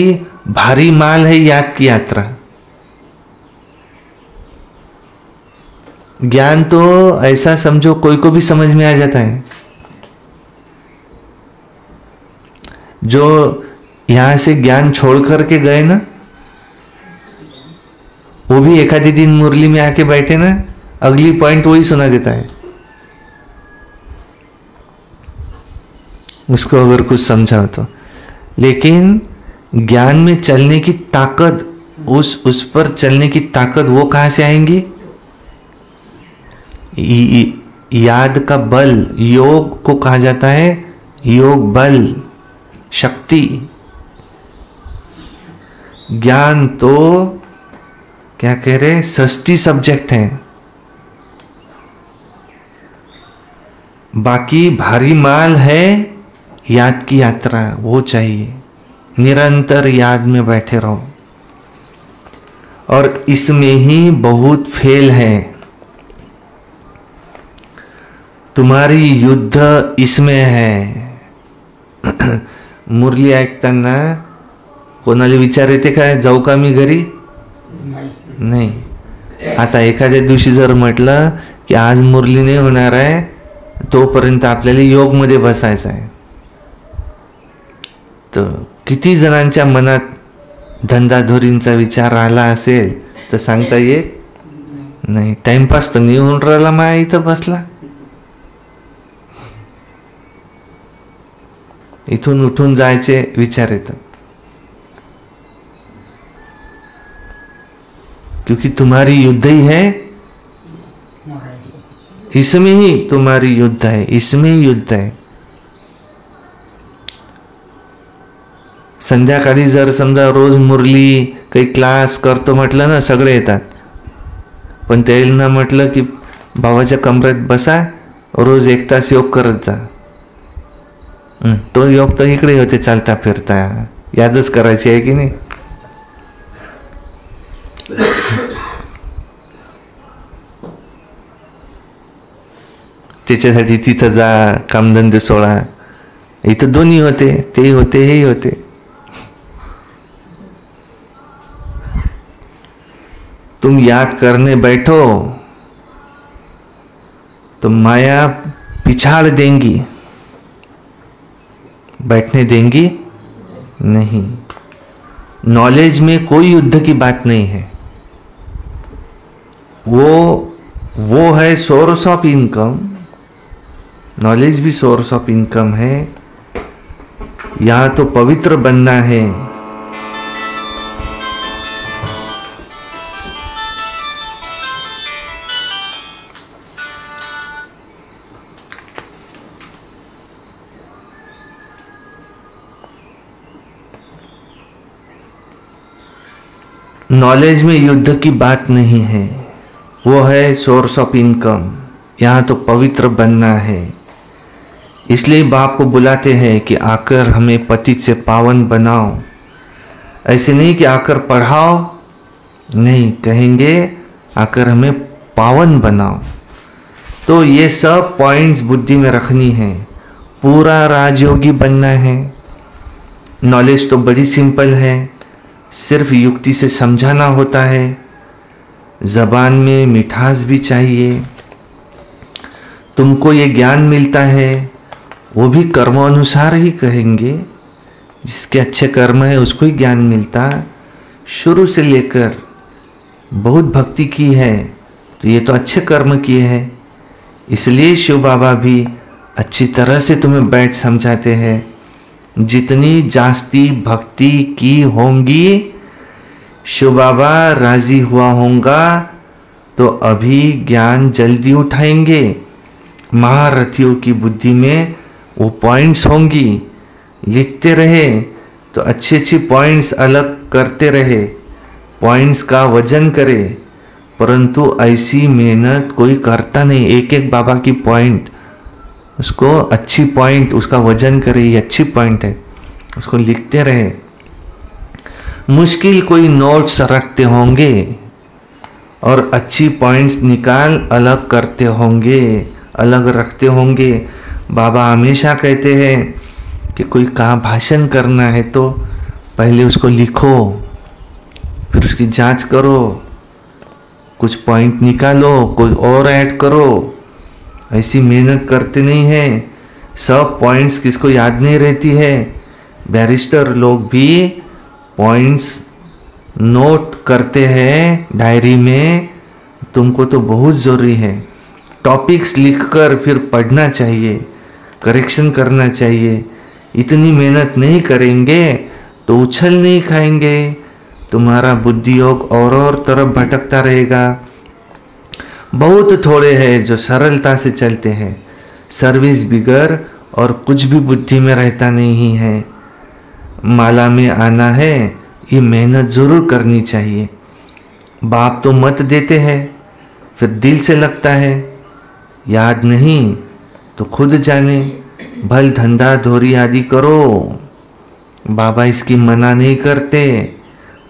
भारी माल है याद की यात्रा। ज्ञान तो ऐसा समझो कोई को भी समझ में आ जाता है। जो यहां से ज्ञान छोड़ करके गए ना, वो भी एक आधे दिन मुरली में आके बैठे ना, अगली पॉइंट वही सुना देता है उसको, अगर कुछ समझाओ तो। लेकिन ज्ञान में चलने की ताकत, उस पर चलने की ताकत वो कहां से आएंगी? याद का बल, योग को कहा जाता है योग बल, शक्ति। ज्ञान तो क्या कह रहे, सस्ती सब्जेक्ट है। बाकी भारी माल है याद की यात्रा, वो चाहिए। निरंतर याद में बैठे रहो। और इसमें ही बहुत फेल है। तुम्हारी युद्ध इसमें है। मुरली ऐकताना कोणाला विचार येते काय, जाऊ का मी घरी? नाही। आता एखाद्या दिवशी जर म्हटलं की आज मुरली नाही होणार आहे, तोपर्यंत आपल्याला योग मध्ये बसायचं आहे, तर किती जणांच्या मनात धंदाधोरींचा विचार आला असेल तर सांगता येत नाही। टाइमपास तर नाही होऊन राहिला, माया इथं बसला, इथून उठून जायचे विचार येतात। क्योंकि तुम्हारी युद्ध ही है, इसमें ही तुम्हारी युद्ध है, इसमें ही युद्ध है। संध्याकाळी जर समजा रोज मुरली काही क्लास करतो म्हटलं ना, सगळे येतात, पण त्यांना म्हटलं की बाबाच्या कमरेत बसा, रोज 1 तास योग करत जा, तो योग तर इकडे होते चालता फिरता, यादच करायची आहे की नाही। त्याच्यासाठी तिथं जा, कामधंदे सोडा. इथं दोन्ही होते, तेही होते हेही होते. तुम याद करने बैठो तो माया पिछाड़ देंगी, बैठने देंगी नहीं. नॉलेज में कोई युद्ध की बात नहीं है. वो है सोर्स ऑफ इनकम. नॉलेज भी सोर्स ऑफ इनकम है. यहां तो पवित्र बनना है. नॉलेज में युद्ध की बात नहीं है. वो है सोर्स ऑफ इनकम. यहाँ तो पवित्र बनना है. इसलिए बाप को बुलाते हैं कि आकर हमें पतित से पावन बनाओ. ऐसे नहीं कि आकर पढ़ाओ, नहीं, कहेंगे आकर हमें पावन बनाओ. तो ये सब पॉइंट्स बुद्धि में रखनी है. पूरा राजयोगी बनना है. नॉलेज तो बड़ी सिंपल है, सिर्फ युक्ति से समझाना होता है. जबान में मिठास भी चाहिए. तुमको ये ज्ञान मिलता है, वो भी कर्मानुसार ही कहेंगे. जिसके अच्छे कर्म है उसको ही ज्ञान मिलता. शुरू से लेकर बहुत भक्ति की है तो ये तो अच्छे कर्म किए हैं. इसलिए शिव बाबा भी अच्छी तरह से तुम्हें बैठ समझाते हैं. जितनी जास्ती भक्ति की होंगी, शिव बाबा राजी हुआ होगा तो अभी ज्ञान जल्दी उठाएंगे. महारथियों की बुद्धि में वो पॉइंट्स होंगी. लिखते रहे तो अच्छी अच्छी पॉइंट्स अलग करते रहे. पॉइंट्स का वजन करे. परंतु ऐसी मेहनत कोई करता नहीं. एक एक बाबा की पॉइंट, उसको अच्छी पॉइंट, उसका वजन करे. ये अच्छी पॉइंट है, उसको लिखते रहे. मुश्किल कोई नोट्स रखते होंगे और अच्छी पॉइंट्स निकाल अलग करते होंगे, अलग रखते होंगे. बाबा हमेशा कहते हैं कि कोई कहाँ भाषण करना है तो पहले उसको लिखो, फिर उसकी जांच करो, कुछ पॉइंट निकालो, कोई और ऐड करो. ऐसी मेहनत करते नहीं है. सब पॉइंट्स किसको याद नहीं रहती है. बैरिस्टर लोग भी पॉइंट्स नोट करते हैं डायरी में. तुमको तो बहुत ज़रूरी है. टॉपिक्स लिखकर फिर पढ़ना चाहिए, करेक्शन करना चाहिए. इतनी मेहनत नहीं करेंगे तो उछल नहीं खाएंगे. तुम्हारा बुद्धि योग और तरफ भटकता रहेगा. बहुत थोड़े हैं जो सरलता से चलते हैं. सर्विस बिगर और कुछ भी बुद्धि में रहता नहीं है. माला में आना है, ये मेहनत जरूर करनी चाहिए. बाप तो मत देते हैं, फिर दिल से लगता है. याद नहीं तो खुद जाने. भल धंधा धोरी आदि करो. बाबा इसकी मना नहीं करते,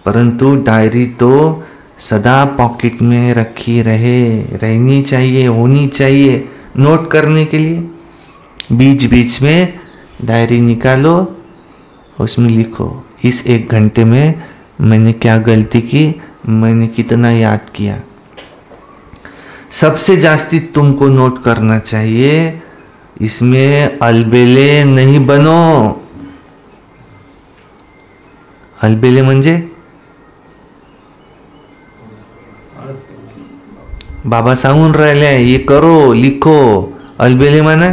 परंतु डायरी तो सदा पॉकेट में रखी रहनी चाहिए, होनी चाहिए नोट करने के लिए. बीच बीच में डायरी निकालो, उसमें लिखो इस 1 घंटे में मैंने क्या गलती की, मैंने कितना याद किया. सबसे जास्ती तुमको नोट करना चाहिए. इसमें अलबेले नहीं बनो. अलबेले म्हणजे बाबा सांगून राहिले ये करो, लिखो. अलबेले माना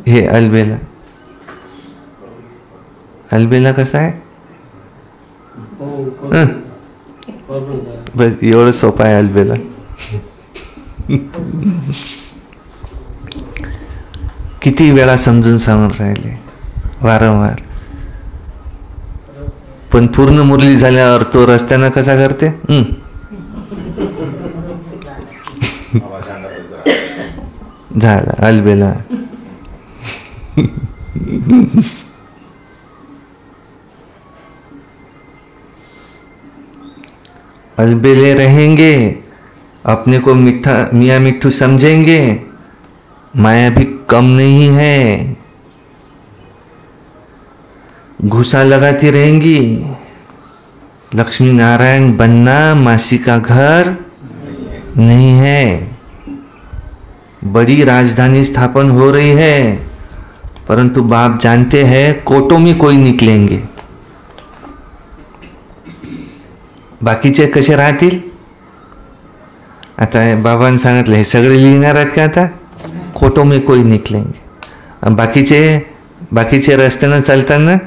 हे अलबेला. अलबेला कसा आहे. बस एवढं सोपं आहे अलबेला. किती वेळा समजून सांगून राहिले वारंवार. पण पूर्ण मुरली झाल्यावर तो रस्त्यानं कसा करते. झाला अलबेला. अलबेले रहेंगे, अपने को मिठा मियाँ मिट्ठू समझेंगे, माया भी कम नहीं है, घुसा लगाती रहेंगी। लक्ष्मी नारायण बनना मासी का घर नहीं है। बड़ी राजधानी स्थापन हो रही है, परंतु बाप जानते हैं कोटों में कोई निकलेंगे, बाकीचे कसे राहतील। आता बाबांनी सांगितलं हे सगळे लिहिणार आहेत का आता, कोटों में कोई निकलेंगे। आणि बाकीचे रस्त्यानं चालताना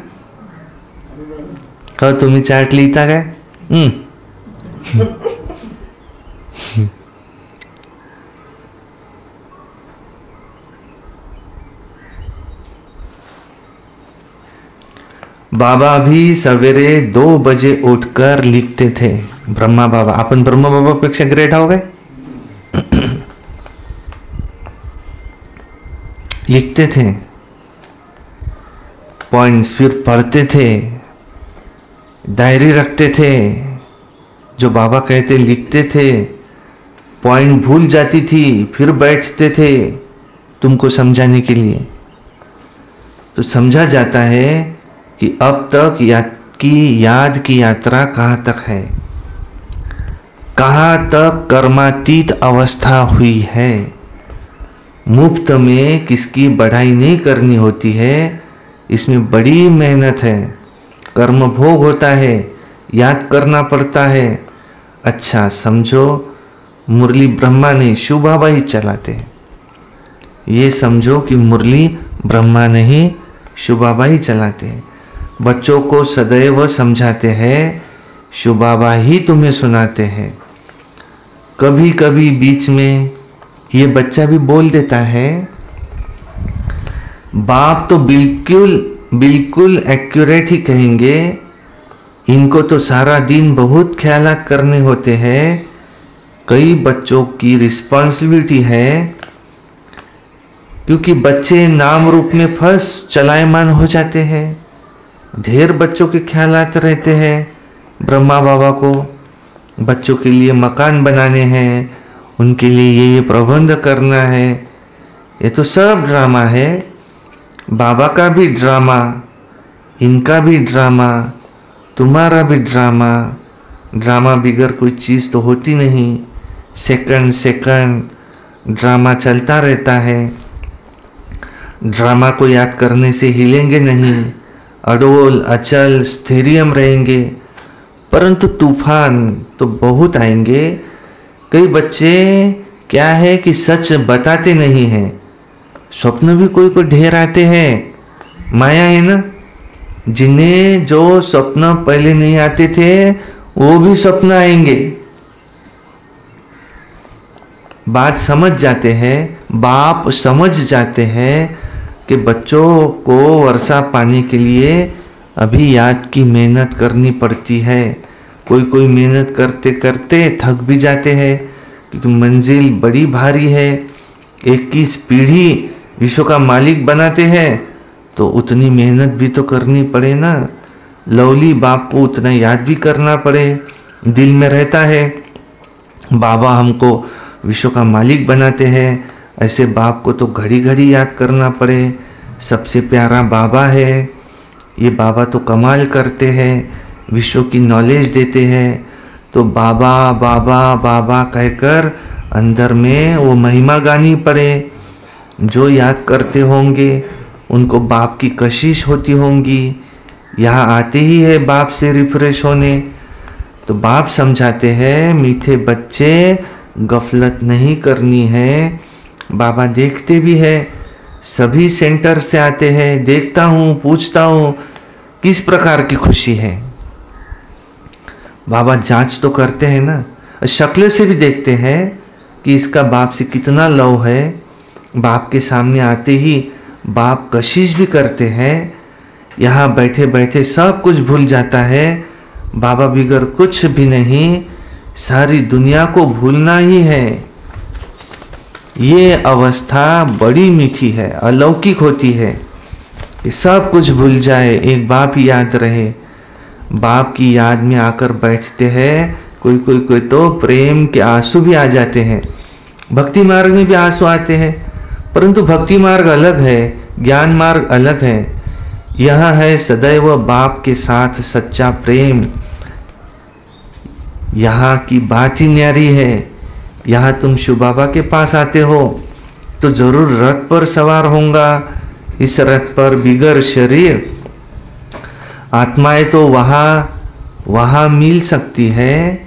का तुम्ही चार्ट लिहिता काय? बाबा भी सवेरे 2 बजे उठकर लिखते थे। ब्रह्मा बाबा, आपण ब्रह्मा बाबा पेक्षा ग्रेट हो गए। लिखते थे पॉइंट्स, फिर पढ़ते थे, डायरी रखते थे, जो बाबा कहते लिखते थे। पॉइंट भूल जाती थी, फिर बैठते थे तुमको समझाने के लिए। तो समझा जाता है कि अब तक याद की यात्रा कहाँ तक है, कहाँ तक कर्मातीत अवस्था हुई है। मुफ्त में किसकी बढ़ाई नहीं करनी होती है, इसमें बड़ी मेहनत है, कर्म भोग होता है, याद करना पड़ता है। अच्छा समझो, मुरली ब्रह्मा नहीं शिव बाबा ही चलाते हैं। ये समझो कि मुरली ब्रह्मा नहीं शिव बाबा ही चलाते हैं। बच्चों को सदैव समझाते हैं, शिव बाबा ही तुम्हें सुनाते हैं। कभी कभी बीच में ये बच्चा भी बोल देता है, बाप तो बिल्कुल एक्यूरेट ही कहेंगे, इनको तो सारा दिन बहुत ख्यालात करने होते हैं। कई बच्चों की रिस्पॉन्सिबिलिटी है, क्योंकि बच्चे नाम रूप में फंस चलायमान हो जाते हैं। ढेर बच्चों के ख्यालात रहते हैं ब्रह्मा बाबा को, बच्चों के लिए मकान बनाने हैं, उनके लिए ये प्रबंध करना है। ये तो सब ड्रामा है, बाबा का भी ड्रामा, इनका भी ड्रामा, तुम्हारा भी ड्रामा। ड्रामा बिगर कोई चीज़ तो होती नहीं। सेकंड ड्रामा चलता रहता है। ड्रामा को याद करने से हिलेंगे नहीं, अडोल अचल स्थिरियम रहेंगे, परंतु तूफान तो बहुत आएंगे। कई बच्चे क्या है कि सच बताते नहीं हैं, स्वप्न भी कोई ढेर आते हैं। माया है ना, जिन्हें जो स्वप्न पहले नहीं आते थे वो भी स्वप्न आएंगे। बात समझ जाते हैं, बाप समझ जाते हैं कि बच्चों को वर्षा पाने के लिए अभी याद की मेहनत करनी पड़ती है। कोई मेहनत करते करते थक भी जाते हैं, क्योंकि मंजिल बड़ी भारी है। 21 पीढ़ी विश्व का मालिक बनाते हैं, तो उतनी मेहनत भी तो करनी पड़े ना। लवली बाप को उतना याद भी करना पड़े, दिल में रहता है बाबा हमको विश्व का मालिक बनाते हैं। ऐसे बाप को तो घड़ी घड़ी याद करना पड़े। सबसे प्यारा बाबा है, ये बाबा तो कमाल करते हैं, विश्व की नॉलेज देते हैं। तो बाबा बाबा बाबा कहकर अंदर में वो महिमा गानी पड़े। जो याद करते होंगे उनको बाप की कशिश होती होंगी। यहाँ आते ही है बाप से रिफ्रेश होने। तो बाप समझाते हैं, मीठे बच्चे गफलत नहीं करनी है। बाबा देखते भी है, सभी सेंटर से आते हैं, देखता हूँ, पूछता हूँ किस प्रकार की खुशी है। बाबा जांच तो करते हैं ना, शक्ल से भी देखते हैं कि इसका बाप से कितना लव है। बाप के सामने आते ही बाप कशिश भी करते हैं। यहाँ बैठे बैठे सब कुछ भूल जाता है। बाबा बिगर कुछ भी नहीं, सारी दुनिया को भूलना ही है। ये अवस्था बड़ी मीठी है, अलौकिक होती है। सब कुछ भूल जाए, एक बाप ही याद रहे। बाप की याद में आकर बैठते हैं, कोई तो प्रेम के आंसू भी आ जाते हैं। भक्ति मार्ग में भी आंसू आते हैं, परंतु भक्ति मार्ग अलग है, ज्ञान मार्ग अलग है। यह है सदैव बाप के साथ सच्चा प्रेम। यहाँ की बात ही न्यारी है। यहाँ तुम शिव बाबा के पास आते हो तो जरूर रथ पर सवार होगा। इस रथ पर बिगर शरीर आत्माएं तो वहाँ मिल सकती है,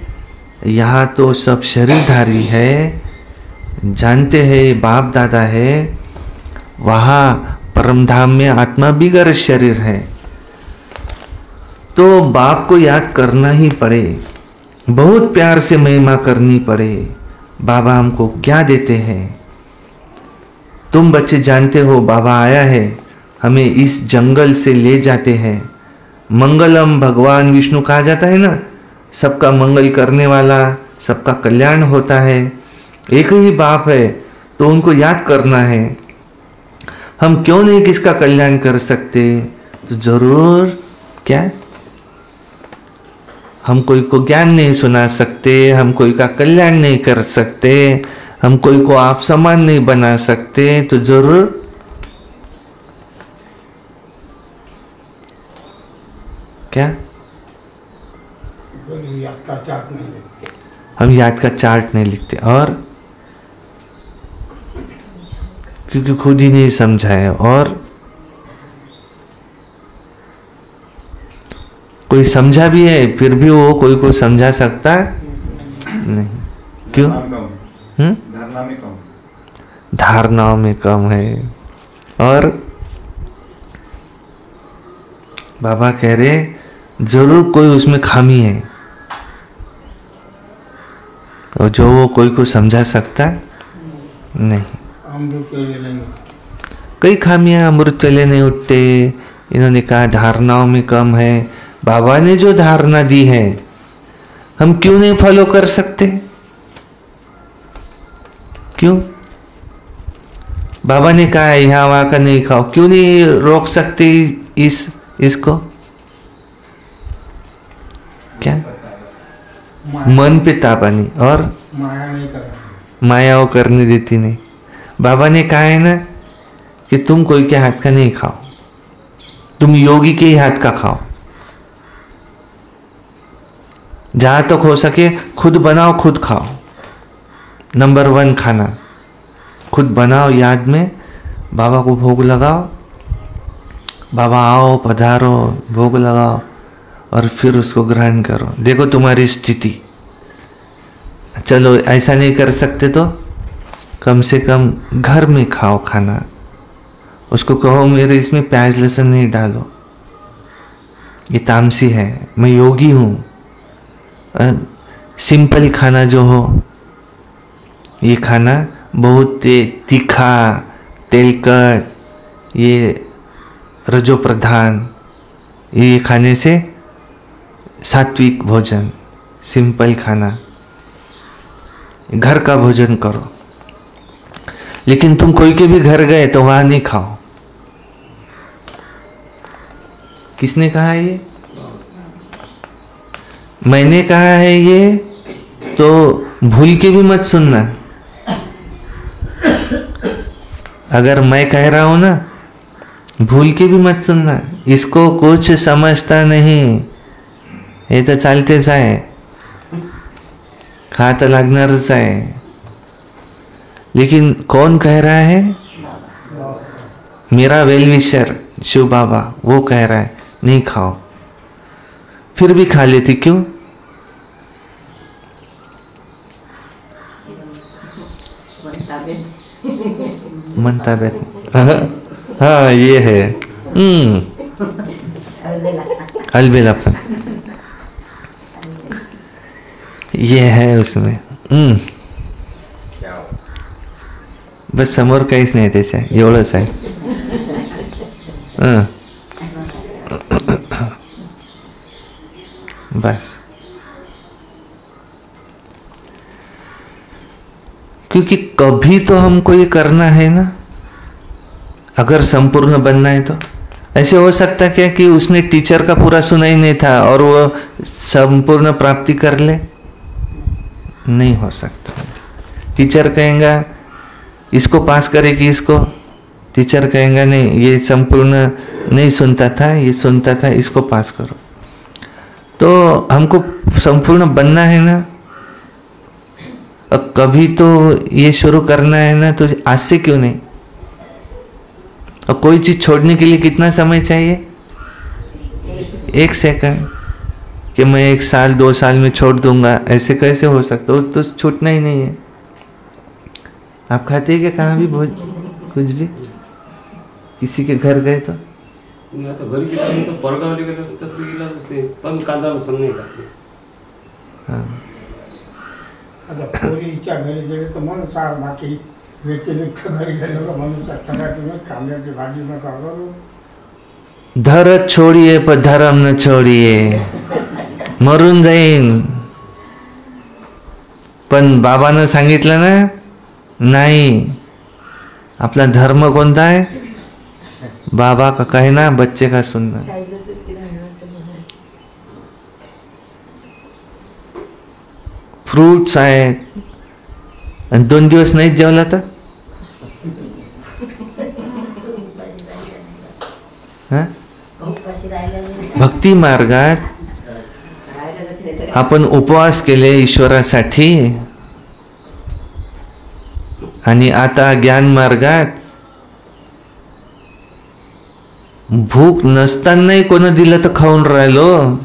यहाँ तो सब शरीरधारी है। जानते हैं बाप दादा है, वहाँ परम धाम में आत्मा बिगर शरीर है। तो बाप को याद करना ही पड़े, बहुत प्यार से महिमा करनी पड़े। बाबा हमको क्या देते हैं? तुम बच्चे जानते हो बाबा आया है, हमें इस जंगल से ले जाते हैं। मंगलम भगवान विष्णु कहा जाता है ना, सबका मंगल करने वाला, सबका कल्याण होता है। एक ही बाप है तो उनको याद करना है। हम क्यों नहीं किसका कल्याण कर सकते? तो जरूर क्या हम कोई को ज्ञान नहीं सुना सकते, हम कोई का कल्याण नहीं कर सकते, हम कोई को आप समान नहीं बना सकते, तो जरूर क्या हम याद का चार्ट नहीं लिखते। और क्योंकि खुद ही नहीं समझा है, और कोई समझा भी है फिर भी वो कोई को समझा सकता नहीं। क्यों? धारणाओं में कम है। और बाबा कह रहे जरूर कोई उसमें खामी है, और जो वो कोई को समझा सकता नहीं। कई खामियां अमृत वेले नहीं उठते। इन्होंने कहा धारणाओं में कम है। बाबा ने जो धारणा दी है हम क्यों नहीं फॉलो कर सकते? क्यों? बाबा ने कहा यहाँ वहां का नहीं खाओ, क्यों नहीं रोक सकते इसको? क्या मन पे तापानी और माया वो करने देती नहीं। बाबा ने कहा है ना कि तुम कोई के हाथ का नहीं खाओ, तुम योगी के ही हाथ का खाओ। जहां तक हो सके खुद बनाओ खुद खाओ। नंबर 1 खाना खुद बनाओ, याद में बाबा को भोग लगाओ। बाबा आओ पधारो, भोग लगाओ और फिर उसको ग्रहण करो। देखो तुम्हारी स्थिति। चलो ऐसा नहीं कर सकते तो कम से कम घर में खाओ खाना। उसको कहो मेरे इसमें प्याज लहसुन नहीं डालो, ये तामसी है, मैं योगी हूँ। सिंपल खाना जो हो, ये खाना बहुत तीखा तेलकट, ये रजो प्रधान, ये खाने से सात्विक भोजन, सिंपल खाना, घर का भोजन करो। लेकिन तुम कोई के भी घर गए तो वहां नहीं खाओ। किसने कहा ये? मैंने कहा है ये, तो भूल के भी मत सुनना। अगर मैं कह रहा हूं ना, भूल के भी मत सुनना। इसको कुछ समझता नहीं, ये तो चालते जाए, खाता लागणारच आहे। लेकिन कौन कह रहा है? मेरा वेलविशर शिव बाबा, वो कह रहा है नहीं खाओ। फिर भी खा लेती, क्यों? मन ताबियत। हाँ ये है अलबेलापन, ये है उसमें। बस समोर काहीच नाही त्याच्या, एवढंच आहे। बस क्योंकि कभी तो हमको ये करना है ना, अगर संपूर्ण बनना है तो। ऐसे हो सकता क्या कि उसने टीचर का पूरा सुना ही नहीं था और वो संपूर्ण प्राप्ति कर ले? नहीं हो सकता। टीचर कहेगा इसको पास करेगी, इसको टीचर कहेगा नहीं, ये संपूर्ण नहीं सुनता था, ये सुनता था, इसको पास करो। तो हमको संपूर्ण बनना है ना, और कभी तो ये शुरू करना है ना, तो आज से क्यों नहीं। और कोई चीज छोड़ने के लिए कितना समय चाहिए? 1 सेकंड। कि मैं 1 साल 2 साल में छोड़ दूंगा, ऐसे कैसे हो सकता? वो तो छूटना ही नहीं है। आप खाते हैं क्या कहाँ भी भोज, कुछ भी? किसी के घर गए तो मैं तो घरी गेलो तो परगावली गेलो तर गेला ते पण कांदा लसूण नाही खाते. हाँ। आता पोरीच्या घरी गेले तर म्हणून चार बाकी व्यतिरिक्त घरी गेलो तर म्हणून सगळ्या तुम्ही कांद्याची भाजी न करो. धरत छोड़िए पर धर्म न छोड़िए, मरून जाईन. पण बाबानं सांगितलं ना, नाही. आपला धर्म कोणता है? बाबा का कहना, बच्चे का सुनना. फ्रूट्स आहेत आणि 2 दिवस नाही जेवला तर भक्ती मार्गात आपण उपवास केले ईश्वरासाठी, आणि आता ज्ञान मार्गात भूक नसतानाही कोण दिलं तर खाऊन राहिलो.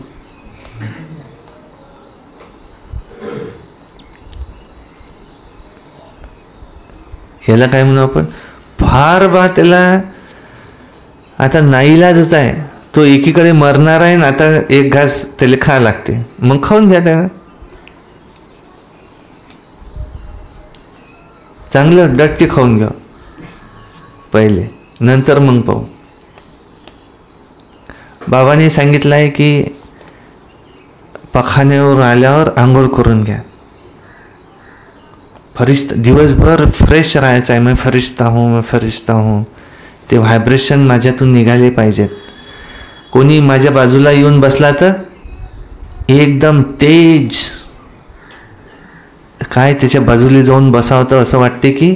याला काय म्हणू आपण? फार बा त्याला आता नाईलाजच आहे. तो एकीकडे मरणार आहे ना, आता एक घास त्याला खा लागते, मग खाऊन घ्या त्याला. चांगलं डटके खाऊन घ्या पहिले, नंतर मग पाहू. बाबांनी सांगितलं आहे की पखान्यावर आल्यावर आंघोळ करून घ्या. फरिश्ता दिवसभर फ्रेश राहायचं आहे. मैं फरिश्ता हूँ, मैं फरिश्ता हूँ. ते व्हायब्रेशन माझ्यातून निघाले पाहिजेत. कोणी माझ्या बाजूला येऊन बसला तर एकदम तेज, काय त्याच्या बाजूला जाऊन बसावं तर असं वाटते की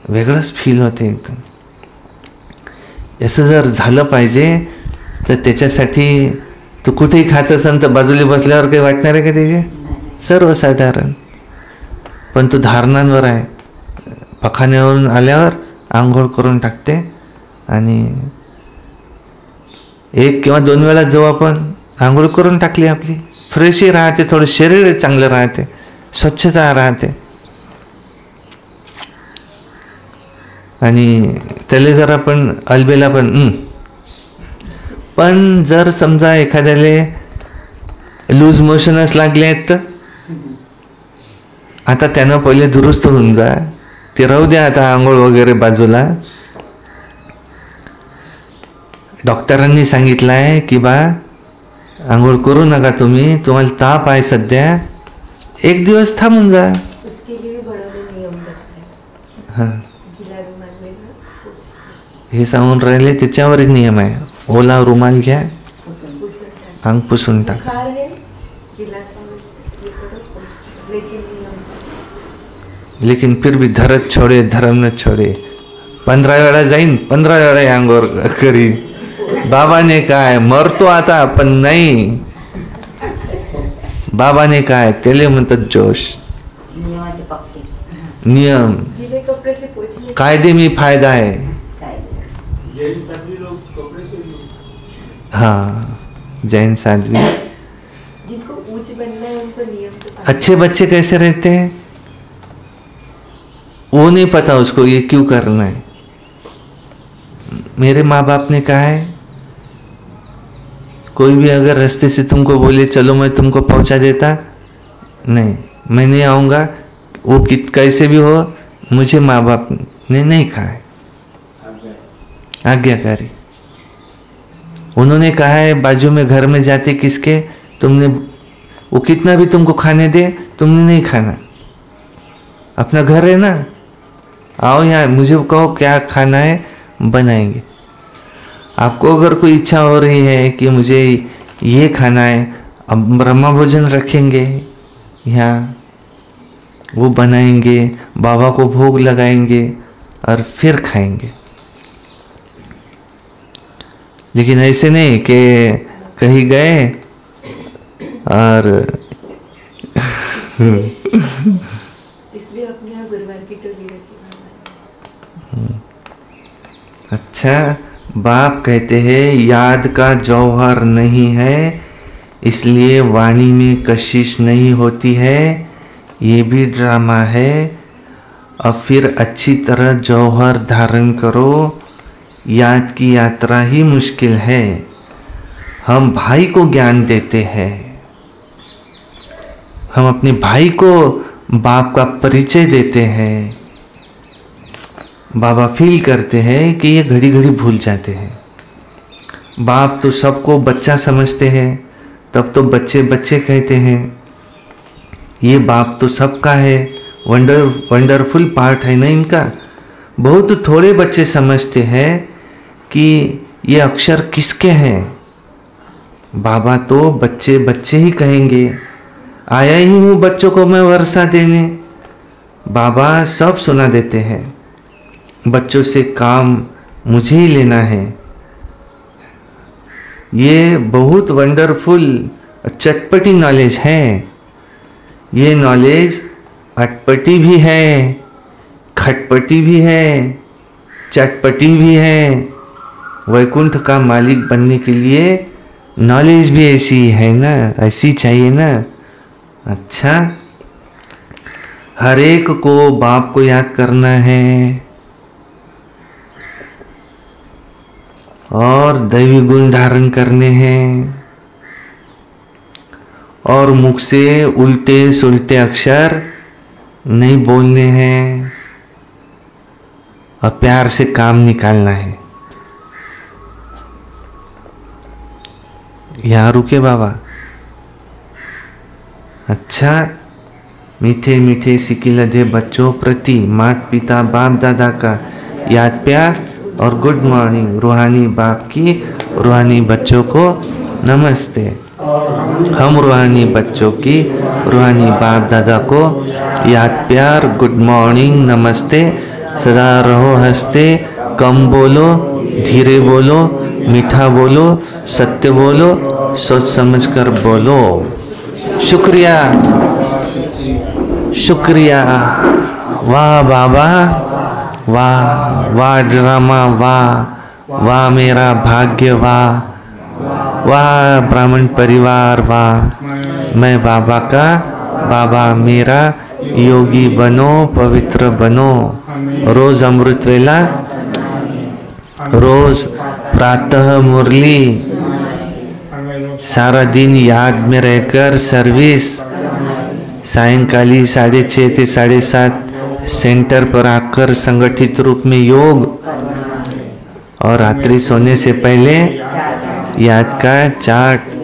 वेगळंच फील होते एकदम. असं जर झालं पाहिजे तर त्याच्यासाठी तू कुठेही खात असेल तर बाजूला बसल्यावर काही वाटणार आहे का त्याचे? सर्वसाधारण. पण तो धारणांवर आहे. पखान्यावरून आल्यावर आंघोळ करून टाकते आणि 1 किंवा 2 वेळा जाऊ आपण, आंघोळ करून टाकली आपली, फ्रेशही राहते, थोडं शरीर चांगलं राहते, स्वच्छता राहते. आणि त्याला जर आपण अलबेला पण जर समजा एखाद्याला लूज मोशनच लागले आहेत तर आता त्यानं पहिले दुरुस्त होऊन जा. ते राहू द्या आता आंघोळ वगैरे बाजूला. डॉक्टरांनी सांगितलं आहे की बा आंघोळ करू नका तुम्ही, तुम्हाला ताप आहे सध्या, 1 दिवस थांबून जा. हां, हे सांगून राहिले त्याच्यावर नियम आहे. ओला रुमाल घ्या, अंग पुसून टाक. लेकिन फिर भी धरत छोड़े धर्म न छोड़े. 15 वेळा जाईन, 15 वेळा अंगोर करीन. बाबाने काय मरतो आता, पण नाही. बाबाने काय त्याला म्हणतात जोश, नियम, कायदे में फायदा है. हाँ, जैन साध्वी. जिनको ऊंच बनना है उनको नियम तो अच्छे बच्चे कैसे रहते हैं वो नहीं पता उसको ये क्यों करना है. मेरे माँ बाप ने कहा है कोई भी अगर रास्ते से तुमको बोले चलो मैं तुमको पहुंचा देता, नहीं, मैं नहीं आऊँगा. वो कैसे भी हो, मुझे माँ बाप ने नहीं कहा है. आज्ञाकारी. उन्होंने कहा है बाजू में घर में जाते किसके, तुमने वो कितना भी तुमको खाने दे, तुमने नहीं खाना. अपना घर है ना, आओ यहाँ, मुझे कहो क्या खाना है, बनाएंगे. आपको अगर कोई इच्छा हो रही है कि मुझे ये खाना है, अब ब्रह्मा भोजन रखेंगे यहाँ, वो बनाएंगे, बाबा को भोग लगाएंगे और फिर खाएंगे। लेकिन ऐसे नहीं कि कहीं गए और इसलिए अपने यहाँ गुरुवार की टोली रखी। अच्छा, बाप कहते हैं याद का जौहर नहीं है, इसलिए वाणी में कशिश नहीं होती है, ये भी ड्रामा है। अब फिर अच्छी तरह जौहर धारण करो, याद की यात्रा ही मुश्किल है। हम भाई को ज्ञान देते हैं, हम अपने भाई को बाप का परिचय देते हैं। बाबा फील करते हैं कि ये घड़ी घड़ी भूल जाते हैं। बाप तो सबको बच्चा समझते हैं, तब तो बच्चे बच्चे कहते हैं। ये बाप तो सबका है, वंडरफुल पार्ट है ना इनका। बहुत थोड़े बच्चे समझते हैं कि ये अक्षर किसके हैं। बाबा तो बच्चे बच्चे ही कहेंगे, आया ही हूँ बच्चों को मैं वर्षा देने। बाबा सब सुना देते हैं, बच्चों से काम मुझे ही लेना है। ये बहुत वंडरफुल चटपटी नॉलेज है। ये नॉलेज अटपटी भी है, खटपटी भी है, चटपटी भी है। वैकुंठ का मालिक बनने के लिए नॉलेज भी ऐसी है ना, ऐसी चाहिए ना। अच्छा, हर एक को बाप को याद करना है और दैवी गुण धारण करने हैं और मुख से उल्टे सुलटे अक्षर नहीं बोलने हैं और प्यार से काम निकालना है। यहाँ रुके बाबा। अच्छा, मीठे मीठे सिकिलधे बच्चों प्रति माता पिता बाप दादा का याद प्यार और गुड मॉर्निंग। रूहानी बाप की रूहानी बच्चों को नमस्ते। हम रूहानी बच्चों की रूहानी बाप दादा को याद प्यार, गुड मॉर्निंग, नमस्ते। सदा रहो हंसते, कम बोलो, धीरे बोलो, मीठा बोलो, सत्य बोलो, सोच समझ कर बोलो। शुक्रिया, शुक्रिया। वाह बाबा, वाह वाह ड्रामा, वाह वाह मेरा भाग्य, वाह वाह ब्राह्मण परिवार, वाह मैं बाबा का, बाबा मेरा। योगी बनो, पवित्र बनो। रोज अमृत वेला, रोज प्रातः मुरली, सारा दिन याद में रहकर सर्विस, सायंकाली 6:30 से 7:30 सेंटर पर आकर संगठित रूप में योग, और रात्रि सोने से पहले याद का चार्ट।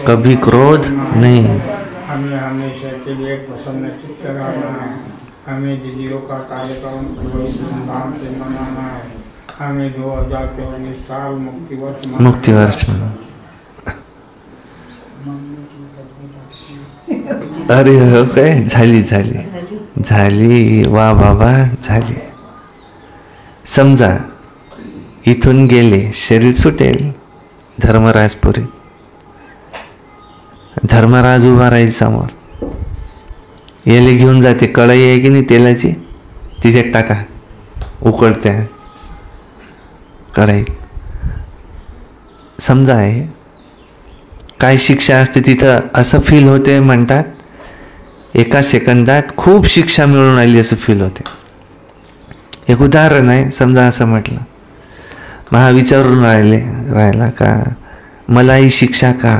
कभी क्रोध नहीं। हमें हमेशा के लिए प्रसन्न चित्त रहना है। हमें दीदियों का कार्यक्रम बड़ी धूमधाम से मनाना है। हमें 2024 साल मुक्ति वर्ष में। अरे हो काय, झाली झाली झाली। वा बाबा, झाली। समजा इथून गेले, शरीर सुटेल धर्मराजपुरी। धर्मराज उभा राहील समोर, याले घेऊन जाते। कढई आहे की नाही तेलाची, तिच्यात टाका, उकळते कढई। समजा आहे काय शिक्षा असते तिथं, असं फील होते। म्हणतात एका सेकंदात खूप शिक्षा मिळून आली असं फील होते। एक उदाहरण आहे, समजा असं म्हटलं, महा विचारून राहिला का मला ही शिक्षा का,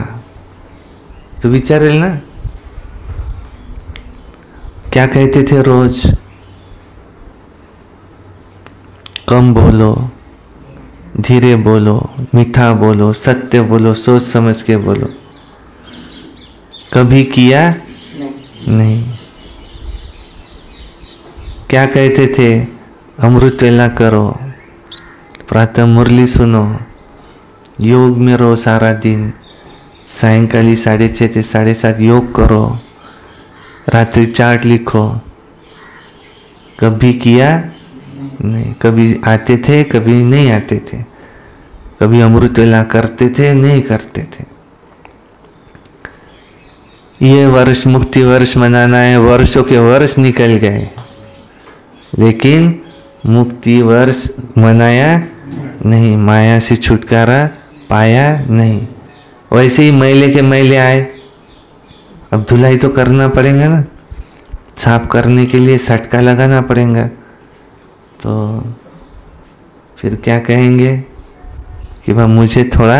तो विचारेल ना। क्या कहते थे रोज, कम बोलो, धीरे बोलो, मीठा बोलो, सत्य बोलो, सोच समझ के बोलो। कभी किया नहीं। क्या कहते थे, अमृत वेला करो, प्रातः मुरली सुनो, योग में रहो सारा दिन, सायंकाली 6:30 से 7:30 योग करो, रात्रि चार्ट लिखो, कभी किया नहीं, कभी आते थे कभी नहीं आते थे, कभी अमृत वेला करते थे नहीं करते थे। ये वर्ष मुक्ति वर्ष मनाना है, वर्षों के वर्ष निकल गए लेकिन मुक्ति वर्ष मनाया नहीं, माया से छुटकारा पाया नहीं। वैसे ही मैले के मैले आए, अब धुलाई तो करना पड़ेगा ना, साफ करने के लिए सटका लगाना पड़ेगा। तो फिर क्या कहेंगे कि भाई मुझे थोड़ा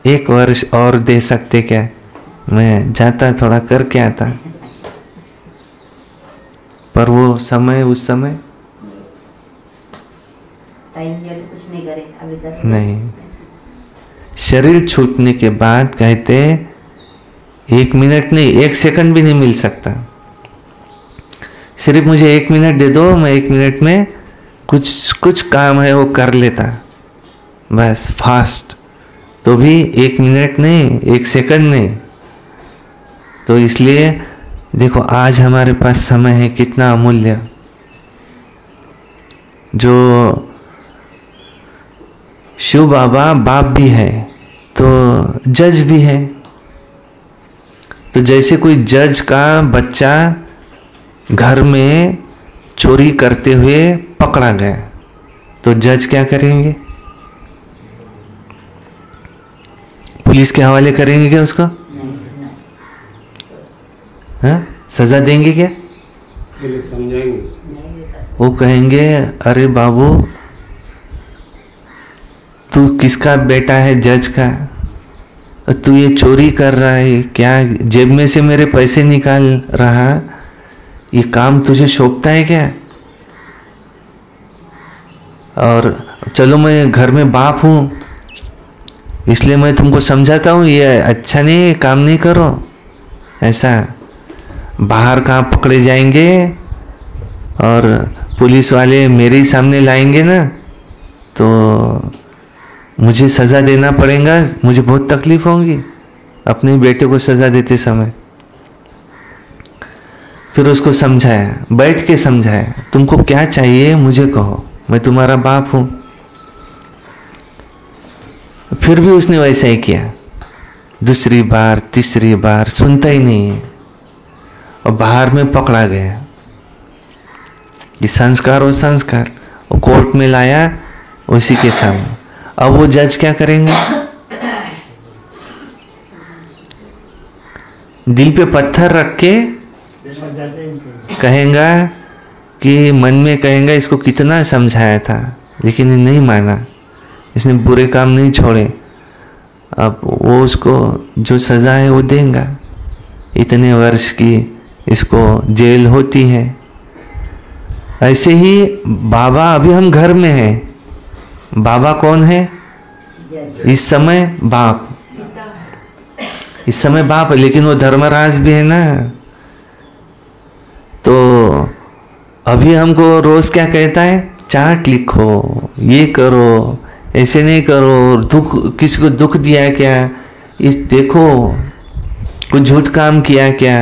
1 वर्ष और दे सकते क्या, मैं जाता थोड़ा करके आता। पर वो समय उस समय कुछ नहीं करे, अभी कर नहीं। शरीर छूटने के बाद कहते 1 मिनट नहीं, 1 सेकंड भी नहीं मिल सकता। सिर्फ मुझे 1 मिनट दे दो, मैं 1 मिनट में कुछ काम है वो कर लेता, बस फास्ट। तो भी 1 मिनट नहीं, 1 सेकंड नहीं। तो इसलिए देखो आज हमारे पास समय है कितना अमूल्य। जो शिव बाबा बाप भी है तो जज भी है। तो जैसे कोई जज का बच्चा घर में चोरी करते हुए पकड़ा गया तो जज क्या करेंगे, पुलिस के हवाले करेंगे क्या उसको? हाँ, सजा देंगे क्या? समझाएंगे। वो कहेंगे अरे बाबू तू किसका बेटा है, जज का, और तू ये चोरी कर रहा है क्या, जेब में से मेरे पैसे निकाल रहा, ये काम तुझे शोभता है क्या? और चलो मैं घर में बाप हूँ इसलिए मैं तुमको समझाता हूँ, ये अच्छा नहीं, काम नहीं करो। ऐसा बाहर कहाँ पकड़े जाएंगे और पुलिस वाले मेरे ही सामने लाएंगे ना, तो मुझे सज़ा देना पड़ेगा, मुझे बहुत तकलीफ होगी अपने बेटे को सज़ा देते समय। फिर उसको समझाया, बैठ के समझाया, तुमको क्या चाहिए मुझे कहो, मैं तुम्हारा बाप हूँ। फिर भी उसने वैसा ही किया, दूसरी बार तीसरी बार सुनता ही नहीं है और बाहर में पकड़ा गया। ये संस्कार और संस्कार, वो कोर्ट में लाया उसी के सामने। अब वो जज क्या करेंगे, दिल पे पत्थर रख के कहेंगा कि मन में कहेंगा इसको कितना समझाया था लेकिन ये नहीं माना, इसने बुरे काम नहीं छोड़े, अब वो उसको जो सज़ा है वो देगा, इतने वर्ष की इसको जेल होती है। ऐसे ही बाबा, अभी हम घर में हैं, बाबा कौन है इस समय? बाप। इस समय बाप है, लेकिन वो धर्मराज भी है ना। तो अभी हमको रोज क्या कहता है, चार्ट लिखो, ये करो, ऐसे नहीं करो, दुख, किसी को दुख दिया क्या, ये देखो, कुछ झूठ काम किया क्या,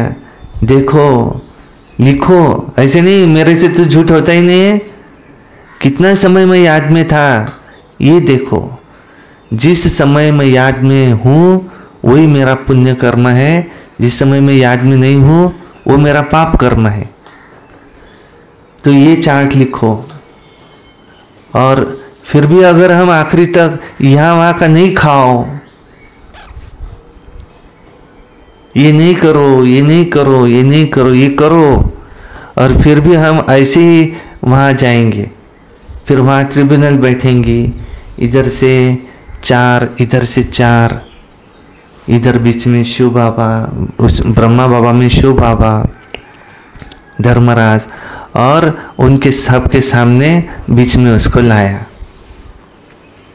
देखो, लिखो। ऐसे नहीं, मेरे से तो झूठ होता ही नहीं है, कितना समय मैं याद में था, ये देखो, जिस समय मैं याद में हूँ वही मेरा पुण्य कर्म है, जिस समय मैं याद में नहीं हूँ वो मेरा पाप कर्म है। तो ये चार्ट लिखो। और फिर भी अगर हम आखिरी तक यहाँ वहाँ का नहीं खाओ, ये नहीं करो, ये नहीं करो, ये नहीं करो, ये करो, और फिर भी हम ऐसे ही वहाँ जाएंगे, फिर वहाँ ट्रिब्यूनल बैठेंगी, इधर से 4, इधर से 4, इधर बीच में शिव बाबा, उस ब्रह्मा बाबा में शिव बाबा, धर्मराज, और उनके सबके सामने बीच में उसको लाया।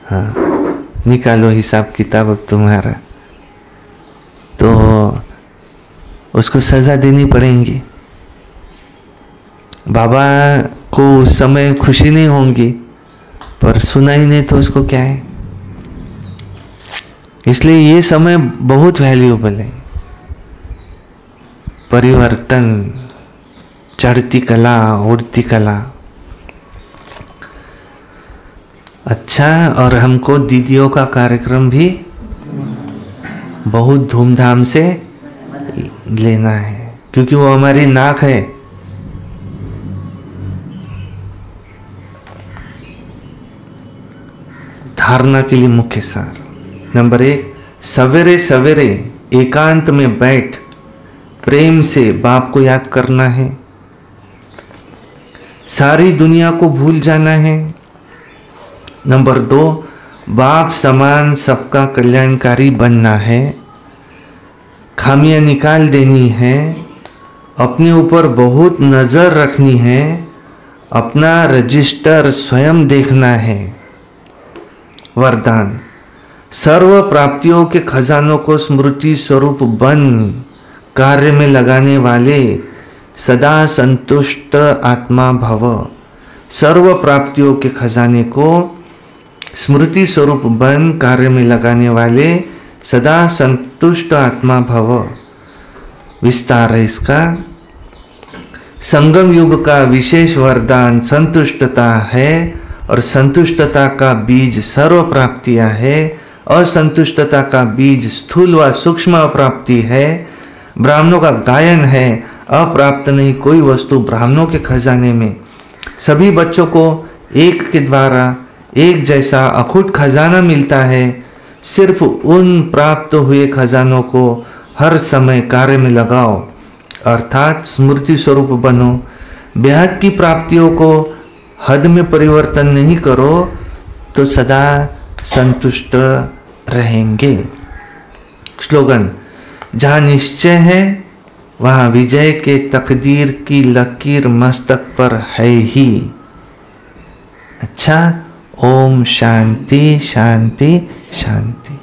हाँ, निकालो हिसाब किताब अब तुम्हारा। तो उसको सज़ा देनी पड़ेगी। बाबा को उस समय खुशी नहीं होंगी, पर सुना ही नहीं तो उसको क्या है। इसलिए ये समय बहुत वैल्यूएबल है। परिवर्तन, चढ़ती कला, उड़ती कला। अच्छा, और हमको दीदियों का कार्यक्रम भी बहुत धूमधाम से लेना है, क्योंकि वो हमारी नाक है। धारणा के लिए मुख्य सार नंबर 1, सवेरे सवेरे एकांत में बैठ प्रेम से बाप को याद करना है। सारी दुनिया को भूल जाना है। नंबर 2, बाप समान सबका कल्याणकारी बनना है। खामियां निकाल देनी है। अपने ऊपर बहुत नजर रखनी है। अपना रजिस्टर स्वयं देखना है। वरदान, सर्व प्राप्तियों के खजानों को स्मृति स्वरूप बन कार्य में लगाने वाले सदा संतुष्ट आत्मा भव। सर्व प्राप्तियों के खजाने को स्मृति स्वरूप बन कार्य में लगाने वाले सदा संतुष्ट आत्मा भव। विस्तार है इसका। संगम युग का विशेष वरदान संतुष्टता है, और संतुष्टता का बीज सर्व प्राप्तियां है। असंतुष्टता का बीज स्थूल व सूक्ष्म अप्राप्ति है। ब्राह्मणों का गायन है, अप्राप्त नहीं कोई वस्तु ब्राह्मणों के खजाने में। सभी बच्चों को एक के द्वारा एक जैसा अखूट खजाना मिलता है। सिर्फ उन प्राप्त हुए खजानों को हर समय कार्य में लगाओ, अर्थात स्मृति स्वरूप बनो। बेहद की प्राप्तियों को हद में परिवर्तन नहीं करो तो सदा संतुष्ट रहेंगे। स्लोगन, जहाँ निश्चय है वहाँ विजय के तकदीर की लकीर मस्तक पर है ही। अच्छा, ओम शांति शांति शांति।